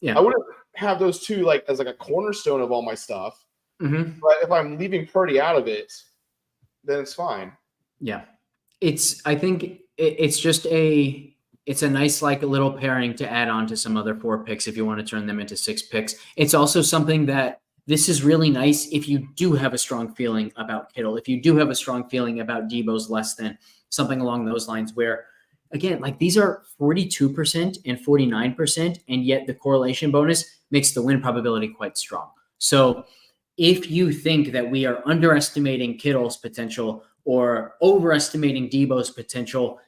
Yeah. I wouldn't have those two like as like a cornerstone of all my stuff. Hmm. But if I'm leaving Purdy out of it, then it's fine. Yeah. I think it's just it's a nice like little pairing to add on to some other 4 picks if you want to turn them into 6 picks. It's also something that this is really nice if you do have a strong feeling about Kittle, if you do have a strong feeling about Debo's less than, something along those lines, where again, like these are 42% and 49%, and yet the correlation bonus makes the win probability quite strong. So if you think that we are underestimating Kittle's potential or overestimating Debo's potential,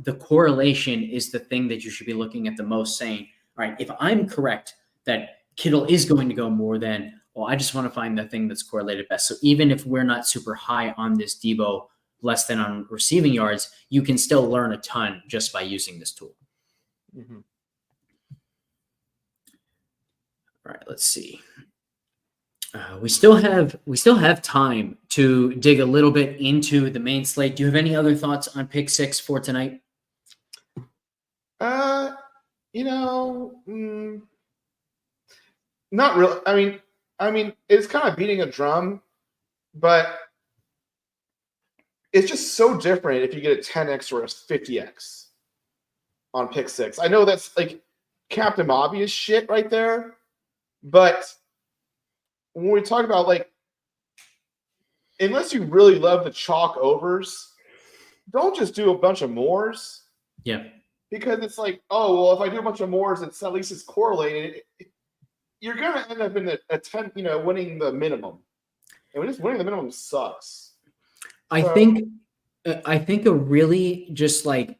the correlation is the thing that you should be looking at the most, saying, all right, if I'm correct that Kittle is going to go more than, well, I just want to find the thing that's correlated best. So even if we're not super high on this Debo less than on receiving yards, you can still learn a ton just by using this tool. Mm-hmm. All right, let's see. We still have time to dig a little bit into the main slate. Do you have any other thoughts on pick 6 for tonight? You know, not really. I mean, it's kind of beating a drum, but it's just so different if you get a 10x or a 50x on pick 6. I know that's like Captain Obvious shit right there, but when we talk about like, unless you really love the chalk overs, don't just do a bunch of mores. Yeah. Because it's like, oh, well, if I do a bunch of mores, it's at least it's correlated. You're going to end up in a 10, winning the minimum. And just winning the minimum sucks. I think a really just like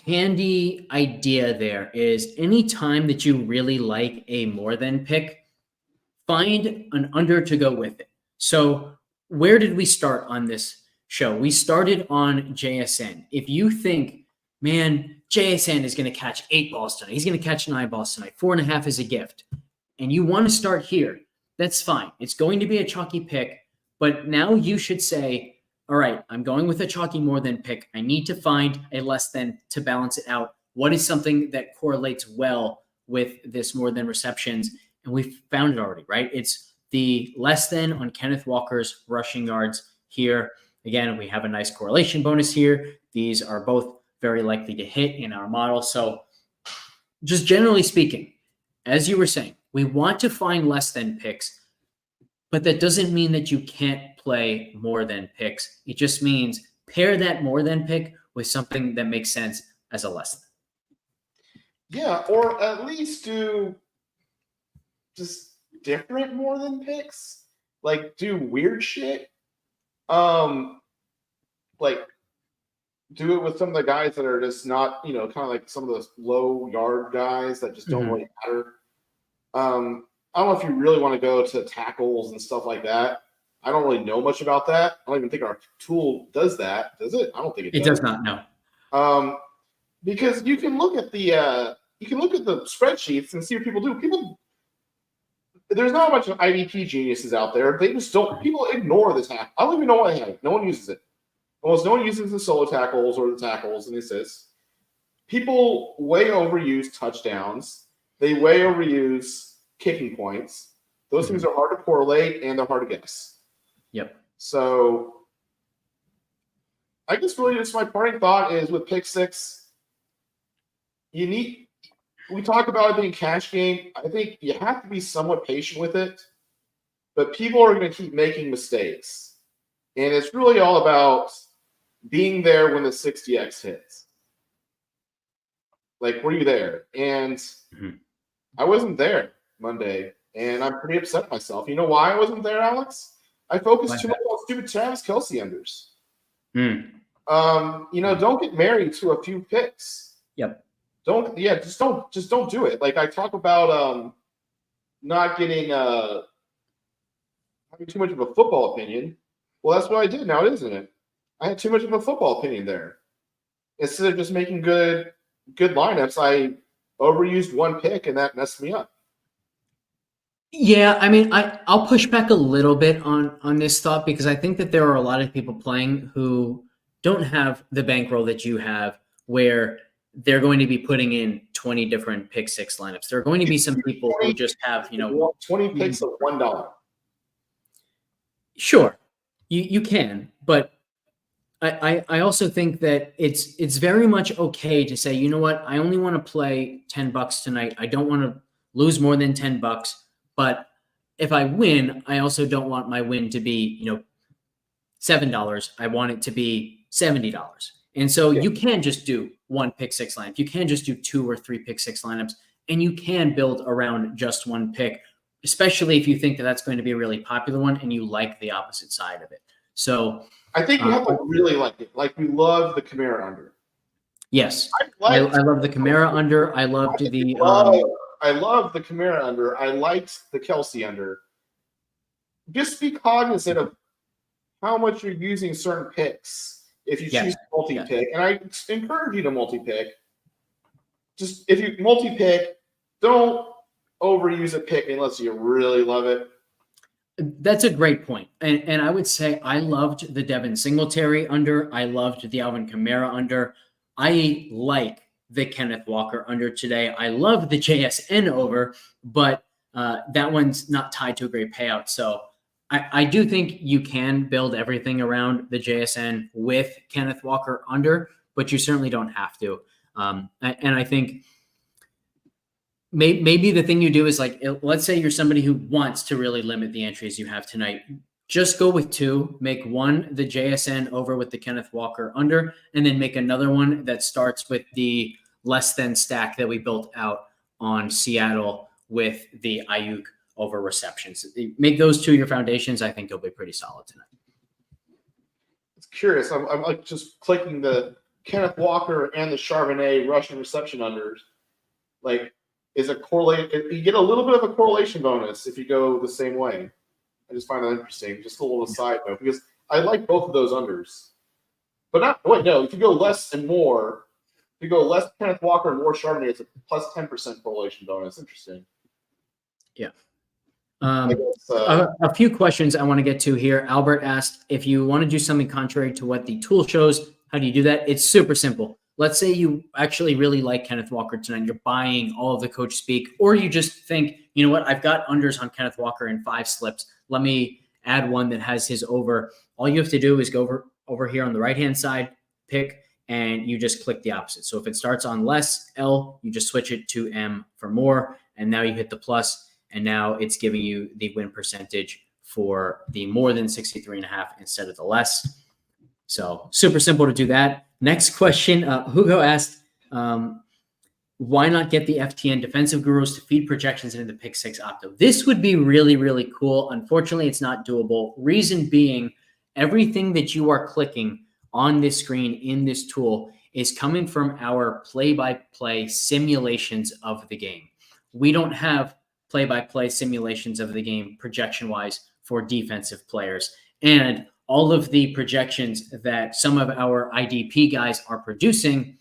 handy idea there is anytime that you really like a more than pick, find an under to go with it. So where did we start on this show? We started on JSN. If you think, man, JSN is going to catch 8 balls tonight, he's going to catch 9 balls tonight, 4.5 is a gift, and you want to start here, that's fine. It's going to be a chalky pick, but now you should say, all right, I'm going with a chalky more than pick. I need to find a less than to balance it out. What is something that correlates well with this more than receptions? And we found it already, right? It's the less than on Kenneth Walker's rushing yards here. Again, we have a nice correlation bonus here. These are both very likely to hit in our model. So just generally speaking, as you were saying, we want to find less than picks, but that doesn't mean that you can't play more than picks. It just means pair that more than pick with something that makes sense as a less than. Yeah, or at least do just different more than picks. Like do weird shit. Like do it with some of the guys that are just not, kind of like some of those low yard guys that just don't really matter. I don't know if you really want to go to tackles and stuff like that. I don't really know much about that. I don't even think our tool does that. Does it? I don't think it does. It does not, no. Because you can look at the spreadsheets and see what people do. There's not a bunch of IDP geniuses out there. They just don't. People ignore the tackle. I don't even know why they have it. No one uses it. Almost no one uses the solo tackles or the tackles and the assists. People way overuse touchdowns. They way overuse kicking points. Those things are hard to correlate and they're hard to guess. Yep. So I guess really just my parting thought is with pick 6, we talk about it being cash game. I think you have to be somewhat patient with it, but people are going to keep making mistakes. And it's really all about being there when the 60x hits. Like, were you there? And I wasn't there Monday, and I'm pretty upset at myself. You know why I wasn't there, Alex? I focused too much on stupid Travis Kelce unders. Don't get married to a few picks. Yep. Just don't do it. Like I talk about not getting having too much of a football opinion. Well, that's what I did now, isn't it? I had too much of a football opinion there. Instead of just making good lineups, I overused one pick and that messed me up. Yeah, I mean, I'll push back a little bit on this thought because I think that there are a lot of people playing who don't have the bankroll that you have, where they're going to be putting in 20 different pick six lineups. There are going to be some people who just have, 20 picks of $1. Sure, you can, but I also think that it's very much okay to say, you know what, I only want to play $10 tonight. I don't want to lose more than $10, but if I win, I also don't want my win to be, $7. I want it to be $70. And so you can just do one pick six lineup. You can just do 2 or 3 pick six lineups, and you can build around just one pick, especially if you think that that's going to be a really popular one and you like the opposite side of it. So I think you have to really like it. Like, we love the Kamara under. Yes, I love the Kamara under. I loved I love the Kamara under. I liked the Kelsey under. Just be cognizant of how much you're using certain picks if you choose to multi-pick. And I encourage you to multi-pick. Just if you multi-pick, don't overuse a pick unless you really love it. That's a great point. And I would say I loved the Devin Singletary under. I loved the Alvin Kamara under. I like the Kenneth Walker under today. I love the JSN over, but that one's not tied to a great payout. So I do think you can build everything around the JSN with Kenneth Walker under, but you certainly don't have to. And I think maybe the thing you do is, like, let's say you're somebody who wants to really limit the entries you have tonight. Just go with 2, make one the JSN over with the Kenneth Walker under, and then make another one that starts with the less than stack that we built out on Seattle with the Ayuk over receptions. Make those 2 your foundations. I think you'll be pretty solid tonight. It's curious. I'm like just clicking the Kenneth Walker and the Charbonnet rushing reception unders. Like, is a correlate? You get a little bit of a correlation bonus if you go the same way. I just find that interesting. Just a little side note, because I like both of those unders, but not. Wait, no. If you go less and more, if you go less Kenneth Walker and more Charbonnet, it's a plus 10% correlation bonus. Interesting. Yeah. A few questions I want to get to here. Albert asked, if you want to do something contrary to what the tool shows, how do you do that? It's super simple. Let's say you actually really like Kenneth Walker tonight. You're buying all of the coach speak, or you just think, you know what, I've got unders on Kenneth Walker in 5 slips. Let me add one that has his over. All you have to do is go over here on the right-hand side, pick, and you just click the opposite. So if it starts on less, L, you just switch it to M for more, and now you hit the plus. And now it's giving you the win percentage for the more than 63.5 instead of the less. So super simple to do that. Next question, Hugo asked, why not get the FTN defensive gurus to feed projections into the pick six opto? This would be really, really cool. Unfortunately, it's not doable. Reason being, everything that you are clicking on this screen in this tool is coming from our play-by-play simulations of the game. We don't have play-by-play simulations of the game projection-wise for defensive players. And all of the projections that some of our IDP guys are producing,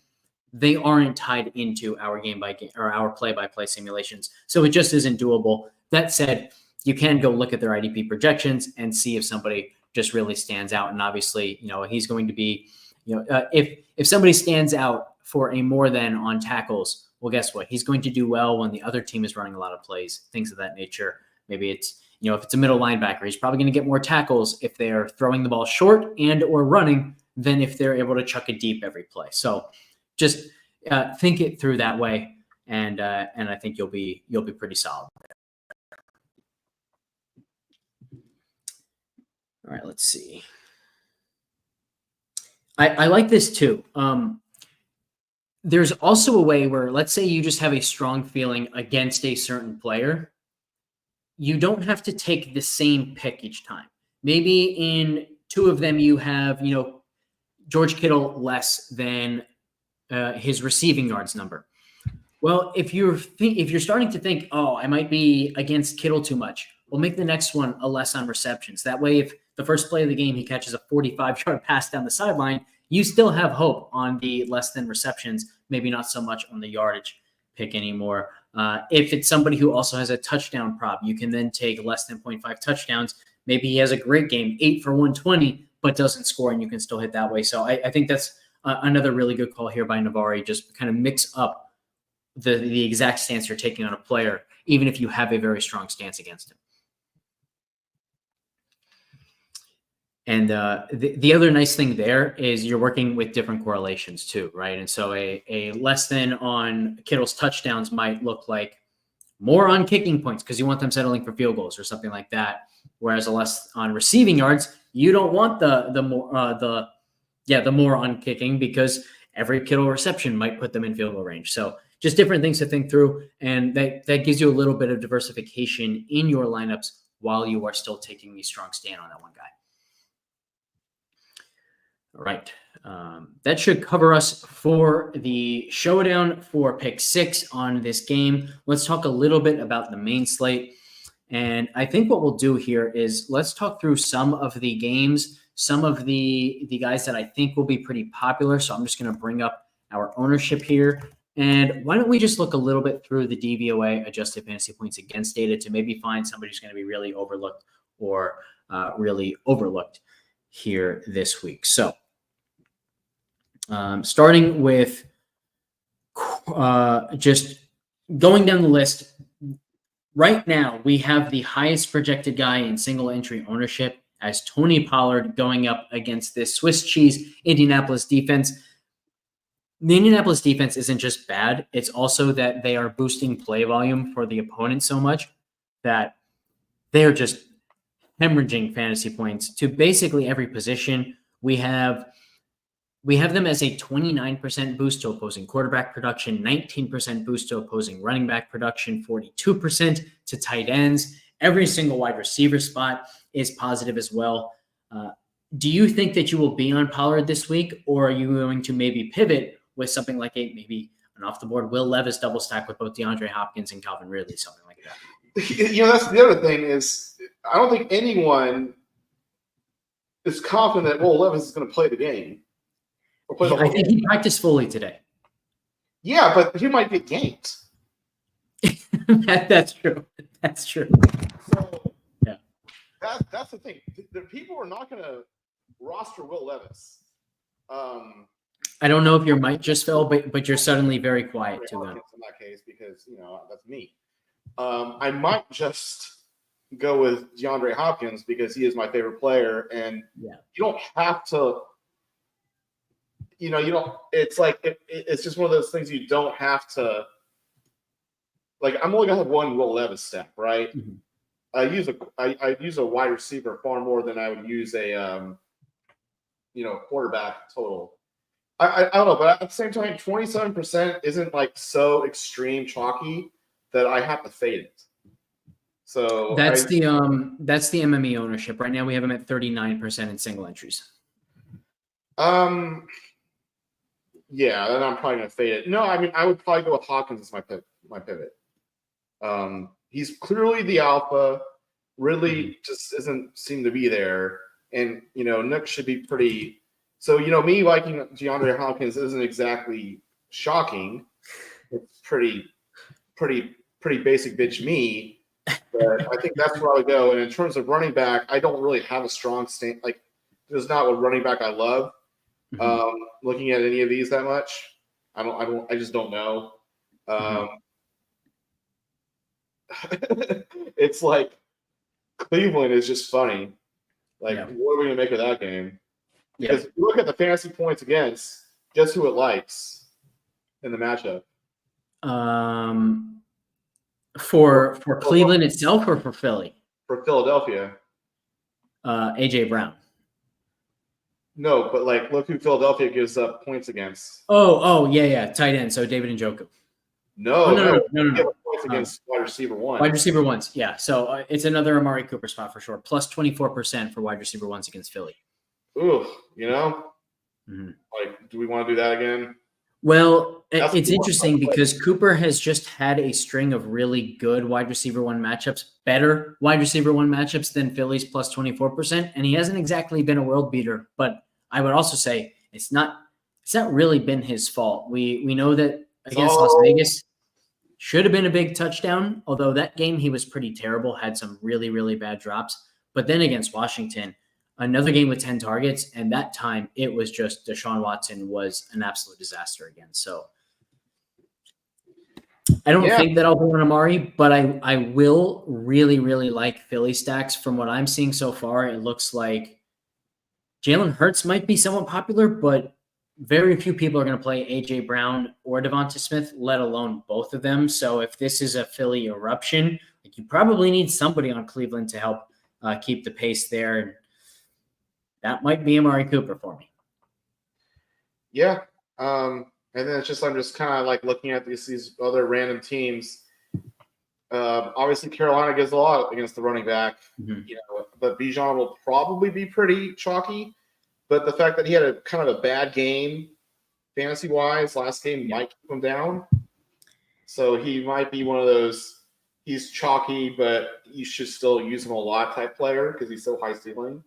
they aren't tied into our game-by-game or our play-by-play simulations. So it just isn't doable. That said, you can go look at their IDP projections and see if somebody just really stands out. And obviously, he's going to be, if somebody stands out for a more than on tackles, well, guess what? He's going to do well when the other team is running a lot of plays, things of that nature. Maybe it's, if it's a middle linebacker, he's probably going to get more tackles if they're throwing the ball short and or running than if they're able to chuck it deep every play. So just think it through that way, and I think you'll be pretty solid. All right, let's see. I like this too. There's also a way where, let's say you just have a strong feeling against a certain player. You don't have to take the same pick each time. Maybe in 2 of them you have, George Kittle less than his receiving yards number. Well, if you're starting to think, oh, I might be against Kittle too much, well, make the next one a less on receptions. That way, if the first play of the game he catches a 45-yard pass down the sideline, you still have hope on the less than receptions, maybe not so much on the yardage pick anymore. If it's somebody who also has a touchdown prop, you can then take less than 0.5 touchdowns. Maybe he has a great game, 8 for 120, but doesn't score, and you can still hit that way. So I think that's another really good call here by Navari. Just kind of mix up the exact stance you're taking on a player, even if you have a very strong stance against him. And the other nice thing there is you're working with different correlations too, right? And so a less than on Kittle's touchdowns might look like more on kicking points because you want them settling for field goals or something like that. Whereas a less on receiving yards, you don't want the more on kicking because every Kittle reception might put them in field goal range. So just different things to think through, and that gives you a little bit of diversification in your lineups while you are still taking the strong stand on that one guy. All right. That should cover us for the showdown for pick 6 on this game. Let's talk a little bit about the main slate. And I think what we'll do here is let's talk through some of the games, some of the guys that I think will be pretty popular. So I'm just going to bring up our ownership here. And why don't we just look a little bit through the DVOA adjusted fantasy points against data to maybe find somebody who's going to be really overlooked or really overlooked here this week. So starting with just going down the list, right now we have the highest projected guy in single entry ownership as Tony Pollard going up against this Swiss cheese Indianapolis defense. The Indianapolis defense isn't just bad. It's also that they are boosting play volume for the opponent so much that they are just hemorrhaging fantasy points to basically every position. We have them as a 29% boost to opposing quarterback production, 19% boost to opposing running back production, 42% to tight ends. Every single wide receiver spot is positive as well. Do you think that you will be on Pollard this week, or are you going to maybe pivot with something like maybe an off-the-board Will Levis double stack with both DeAndre Hopkins and Calvin Ridley, something like that? That's the other thing is I don't think anyone is confident that Will Levis is going to play the game. I think he practiced fully today. Yeah, but he might get ganked. That's true. That's true. So yeah, that's the thing. The people are not going to roster Will Levis. I don't know if your mic just fell, but you're suddenly very quiet too. In that case, because that's me. I might just go with DeAndre Hopkins because he is my favorite player, and you don't have to. You don't. It's like it's just one of those things you don't have to. Like I'm only gonna have one Will Levis stack, right? Mm-hmm. I use a wide receiver far more than I would use a quarterback total. I don't know, but at the same time, 27% isn't like so extreme chalky that I have to fade it. So that's the MME ownership right now. We have him at 39% in single entries. Yeah, then I'm probably gonna fade it. No, I mean I would probably go with Hawkins as my pivot. He's clearly the alpha. Ridley just doesn't seem to be there, and Nook should be pretty. So me liking DeAndre Hopkins isn't exactly shocking. It's pretty basic bitch me. But I think that's where I would go. And in terms of running back, I don't really have a strong stand. Like there's not a running back I love. Looking at any of these that much, I just don't know. It's like Cleveland is just funny. Like, what are we gonna make of that game? Because if you look at the fantasy points against, guess who it likes in the matchup? For Cleveland itself or for Philly? For Philadelphia. AJ Brown. No, but like, look who Philadelphia gives up points against. Oh, yeah. Tight end. So David Njoku. No. Points against wide receiver one. Wide receiver ones, yeah. So it's another Amari Cooper spot for sure. Plus 24% for wide receiver ones against Philly. Ooh, like, do we want to do that again? Well, it's interesting because Cooper has just had a string of really good wide receiver one matchups, better wide receiver one matchups than Philly's plus 24%, and he hasn't exactly been a world beater. But I would also say it's not really been his fault. We know that against Las Vegas should have been a big touchdown, although that game he was pretty terrible, had some really, really bad drops. But then against Washington, another game with 10 targets, and that time it was just Deshaun Watson was an absolute disaster again. So I don't think that I'll go on Amari, but I will really, really like Philly stacks. From what I'm seeing so far, it looks like Jalen Hurts might be somewhat popular, but very few people are going to play A.J. Brown or Devonta Smith, let alone both of them. So if this is a Philly eruption, like you probably need somebody on Cleveland to help keep the pace there. That might be Amari Cooper for me. Yeah. And then it's just I'm just kind of like looking at these other random teams. Obviously, Carolina gives a lot against the running back, but Bijan will probably be pretty chalky. But the fact that he had a kind of a bad game fantasy-wise last game might keep him down. So he might be one of those, he's chalky, but you should still use him a lot type player because he's so high ceiling.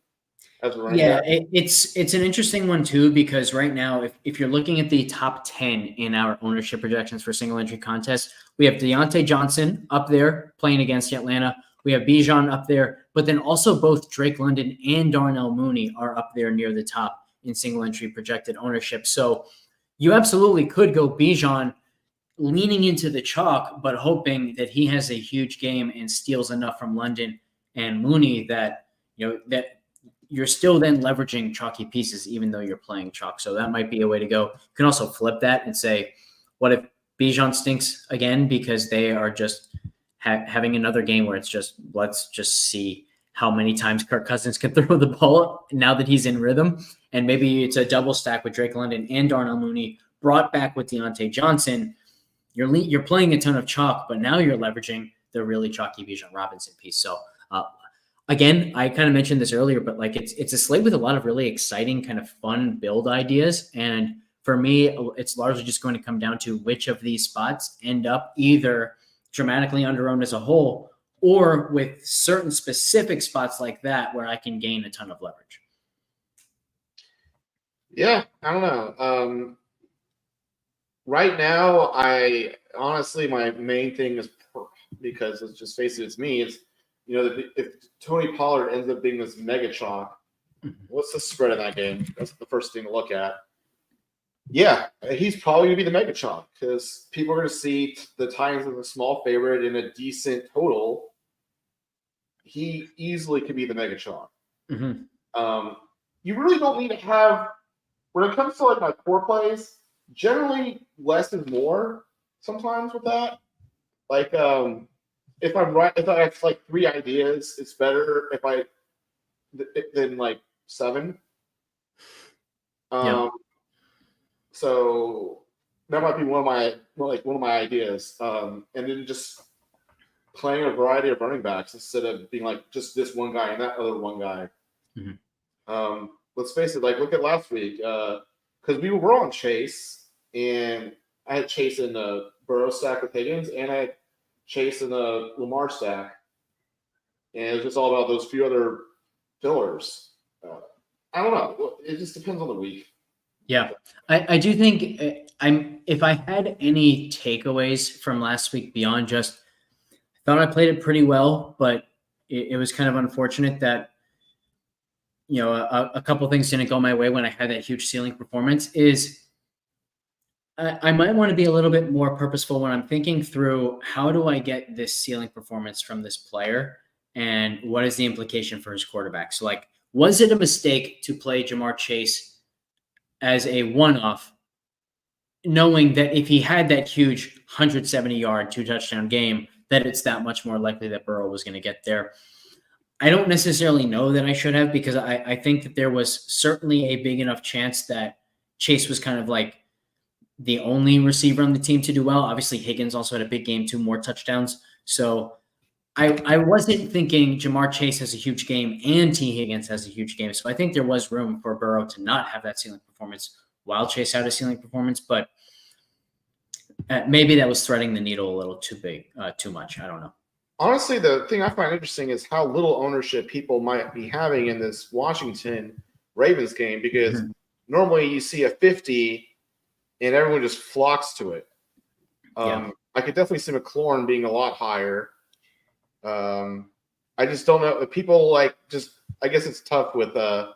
It's an interesting one too, because right now, if you're looking at the top 10 in our ownership projections for single entry contests, we have Deontay Johnson up there playing against Atlanta. We have Bijan up there, but then also both Drake London and Darnell Mooney are up there near the top in single entry projected ownership. So you absolutely could go Bijan leaning into the chalk, but hoping that he has a huge game and steals enough from London and Mooney that, that you're still then leveraging chalky pieces, even though you're playing chalk. So that might be a way to go. You can also flip that and say, what if Bijan stinks again because they are just having another game where it's just, let's just see how many times Kirk Cousins can throw the ball now that he's in rhythm. And maybe it's a double stack with Drake London and Darnell Mooney brought back with Deontay Johnson. You're playing a ton of chalk, but now you're leveraging the really chalky Bijan Robinson piece. So again, I kind of mentioned this earlier, but like it's a slate with a lot of really exciting kind of fun build ideas. And for me, it's largely just going to come down to which of these spots end up either dramatically underowned as a whole or with certain specific spots like that where I can gain a ton of leverage. Yeah, I don't know. Right now, I honestly, my main thing is because let's just face it, it's me. It's if Tony Pollard ends up being this mega chalk, what's the spread in that game? That's the first thing to look at. Yeah, he's probably going to be the mega chalk because people are going to see the Titans as a small favorite in a decent total. He easily could be the mega chalk. Mm-hmm. You really don't need to have, when it comes to like my core plays, generally less is more sometimes with that. Like, if I'm right, if I have like 3 ideas, it's better if I than like 7. So that might be one of my ideas. And then just playing a variety of running backs instead of being like just this one guy and that other one guy. Mm-hmm. Let's face it, like look at last week, because we were on Chase, and I had Chase in the Burrow stack with Higgins, and I had Chase in the Lamar stack, and it was just all about those few other fillers. I don't know. It just depends on the week. Yeah, I do think if I had any takeaways from last week beyond just I thought I played it pretty well, but it was kind of unfortunate that a couple things didn't go my way when I had that huge ceiling performance. Is I might want to be a little bit more purposeful when I'm thinking through how do I get this ceiling performance from this player and what is the implication for his quarterback. So like, was it a mistake to play Jamar Chase as a one-off, knowing that if he had that huge 170-yard, 2-touchdown game, that it's that much more likely that Burrow was going to get there? I don't necessarily know that I should have, because I think that there was certainly a big enough chance that Chase was kind of like the only receiver on the team to do well. Obviously, Higgins also had a big game, 2 more touchdowns. So I wasn't thinking Jamar Chase has a huge game and T. Higgins has a huge game. So I think there was room for Burrow to not have that ceiling performance while Chase had a ceiling performance, but maybe that was threading the needle a little too much. I don't know. Honestly, the thing I find interesting is how little ownership people might be having in this Washington Ravens game, because normally you see a 50 and everyone just flocks to it. I could definitely see McLaurin being a lot higher. I just don't know if people like just I guess it's tough with the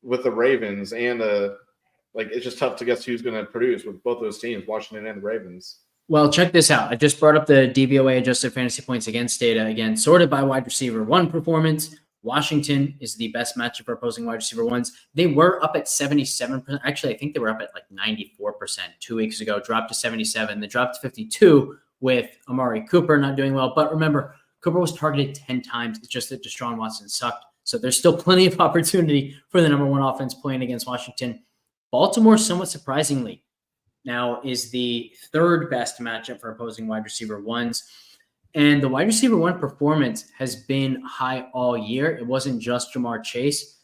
Ravens and it's just tough to guess who's going to produce with both those teams, Washington and the Ravens. Well, check this out. I just brought up the DVOA adjusted fantasy points against data again, sorted by wide receiver one performance. Washington is the best matchup for opposing wide receiver ones. They were up at 77%. Actually, I think they were up at like 94% 2 weeks ago, dropped to 77. They dropped to 52 with Amari Cooper not doing well. But remember, Cooper was targeted 10 times. It's just that Deshaun Watson sucked. So there's still plenty of opportunity for the number one offense playing against Washington. Baltimore, somewhat surprisingly, now is the third best matchup for opposing wide receiver ones. And the wide receiver one performance has been high all year. It wasn't just Jamar Chase.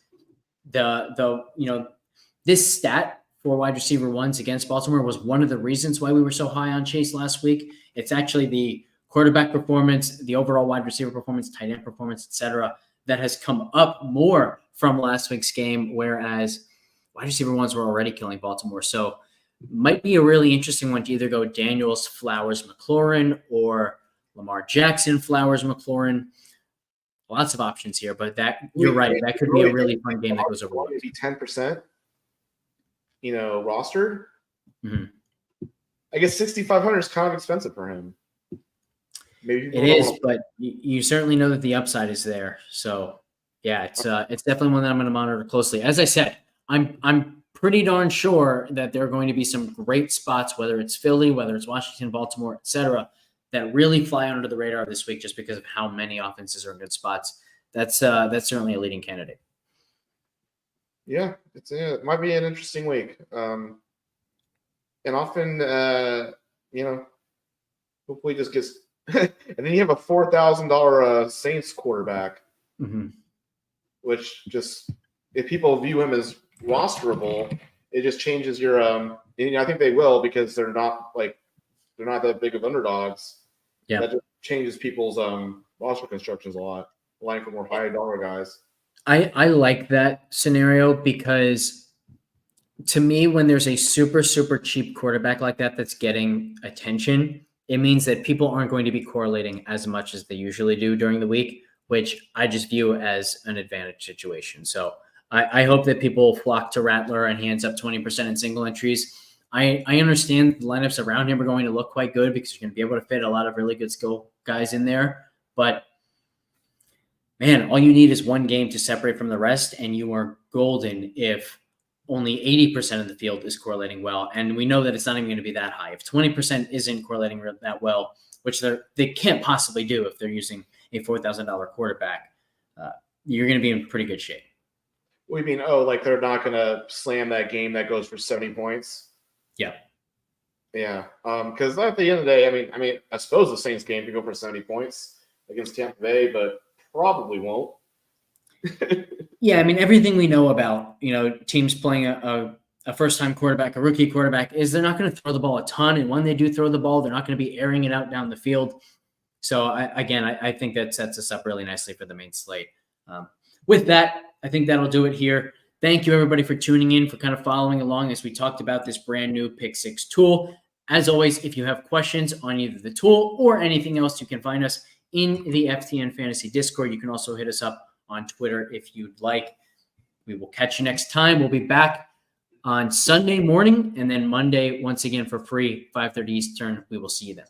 This stat for wide receiver ones against Baltimore was one of the reasons why we were so high on Chase last week. It's actually the quarterback performance, the overall wide receiver performance, tight end performance, etc., that has come up more from last week's game, whereas wide receiver ones were already killing Baltimore. So might be a really interesting one to either go Daniels, Flowers, McLaurin, or Lamar Jackson, Flowers, McLaurin. Lots of options here, but you're right. That could be a really fun game that goes over. Maybe 10%, rostered. Mm-hmm. I guess 6,500 is kind of expensive for him. Maybe it is, but you certainly know that the upside is there. So yeah, it's definitely one that I'm going to monitor closely. As I said, I'm pretty darn sure that there are going to be some great spots, whether it's Philly, whether it's Washington, Baltimore, etc., that really fly under the radar this week just because of how many offenses are in good spots. That's certainly a leading candidate. Yeah, it might be an interesting week. And often, hopefully just gets – and then you have a $4,000 Saints quarterback, which just – if people view him as rosterable, it just changes your I think they will because they're not that big of underdogs. Yeah, that just changes people's roster constructions a lot, relying for more high dollar guys. I like that scenario because to me, when there's a super, super cheap quarterback like that that's getting attention, it means that people aren't going to be correlating as much as they usually do during the week, which I just view as an advantage situation. So I hope that people flock to Rattler and he ends up 20% in single entries. I understand the lineups around him are going to look quite good because you're going to be able to fit a lot of really good skill guys in there. But, man, all you need is one game to separate from the rest, and you are golden if only 80% of the field is correlating well. And we know that it's not even going to be that high. If 20% isn't correlating that well, which they can't possibly do if they're using a $4,000 quarterback, you're going to be in pretty good shape. What do you mean? They're not going to slam that game that goes for 70 points? Yeah. Yeah. Because at the end of the day, I mean, I suppose the Saints game could go for 70 points against Tampa Bay, but probably won't. Yeah, I mean, everything we know about, teams playing a first-time quarterback, a rookie quarterback, is they're not going to throw the ball a ton. And when they do throw the ball, they're not going to be airing it out down the field. So, I think that sets us up really nicely for the main slate. With that, I think that'll do it here. Thank you, everybody, for tuning in, for kind of following along as we talked about this brand new Pick 6 tool. As always, if you have questions on either the tool or anything else, you can find us in the FTN Fantasy Discord. You can also hit us up on Twitter if you'd like. We will catch you next time. We'll be back on Sunday morning and then Monday once again for free, 5:30 Eastern. We will see you then.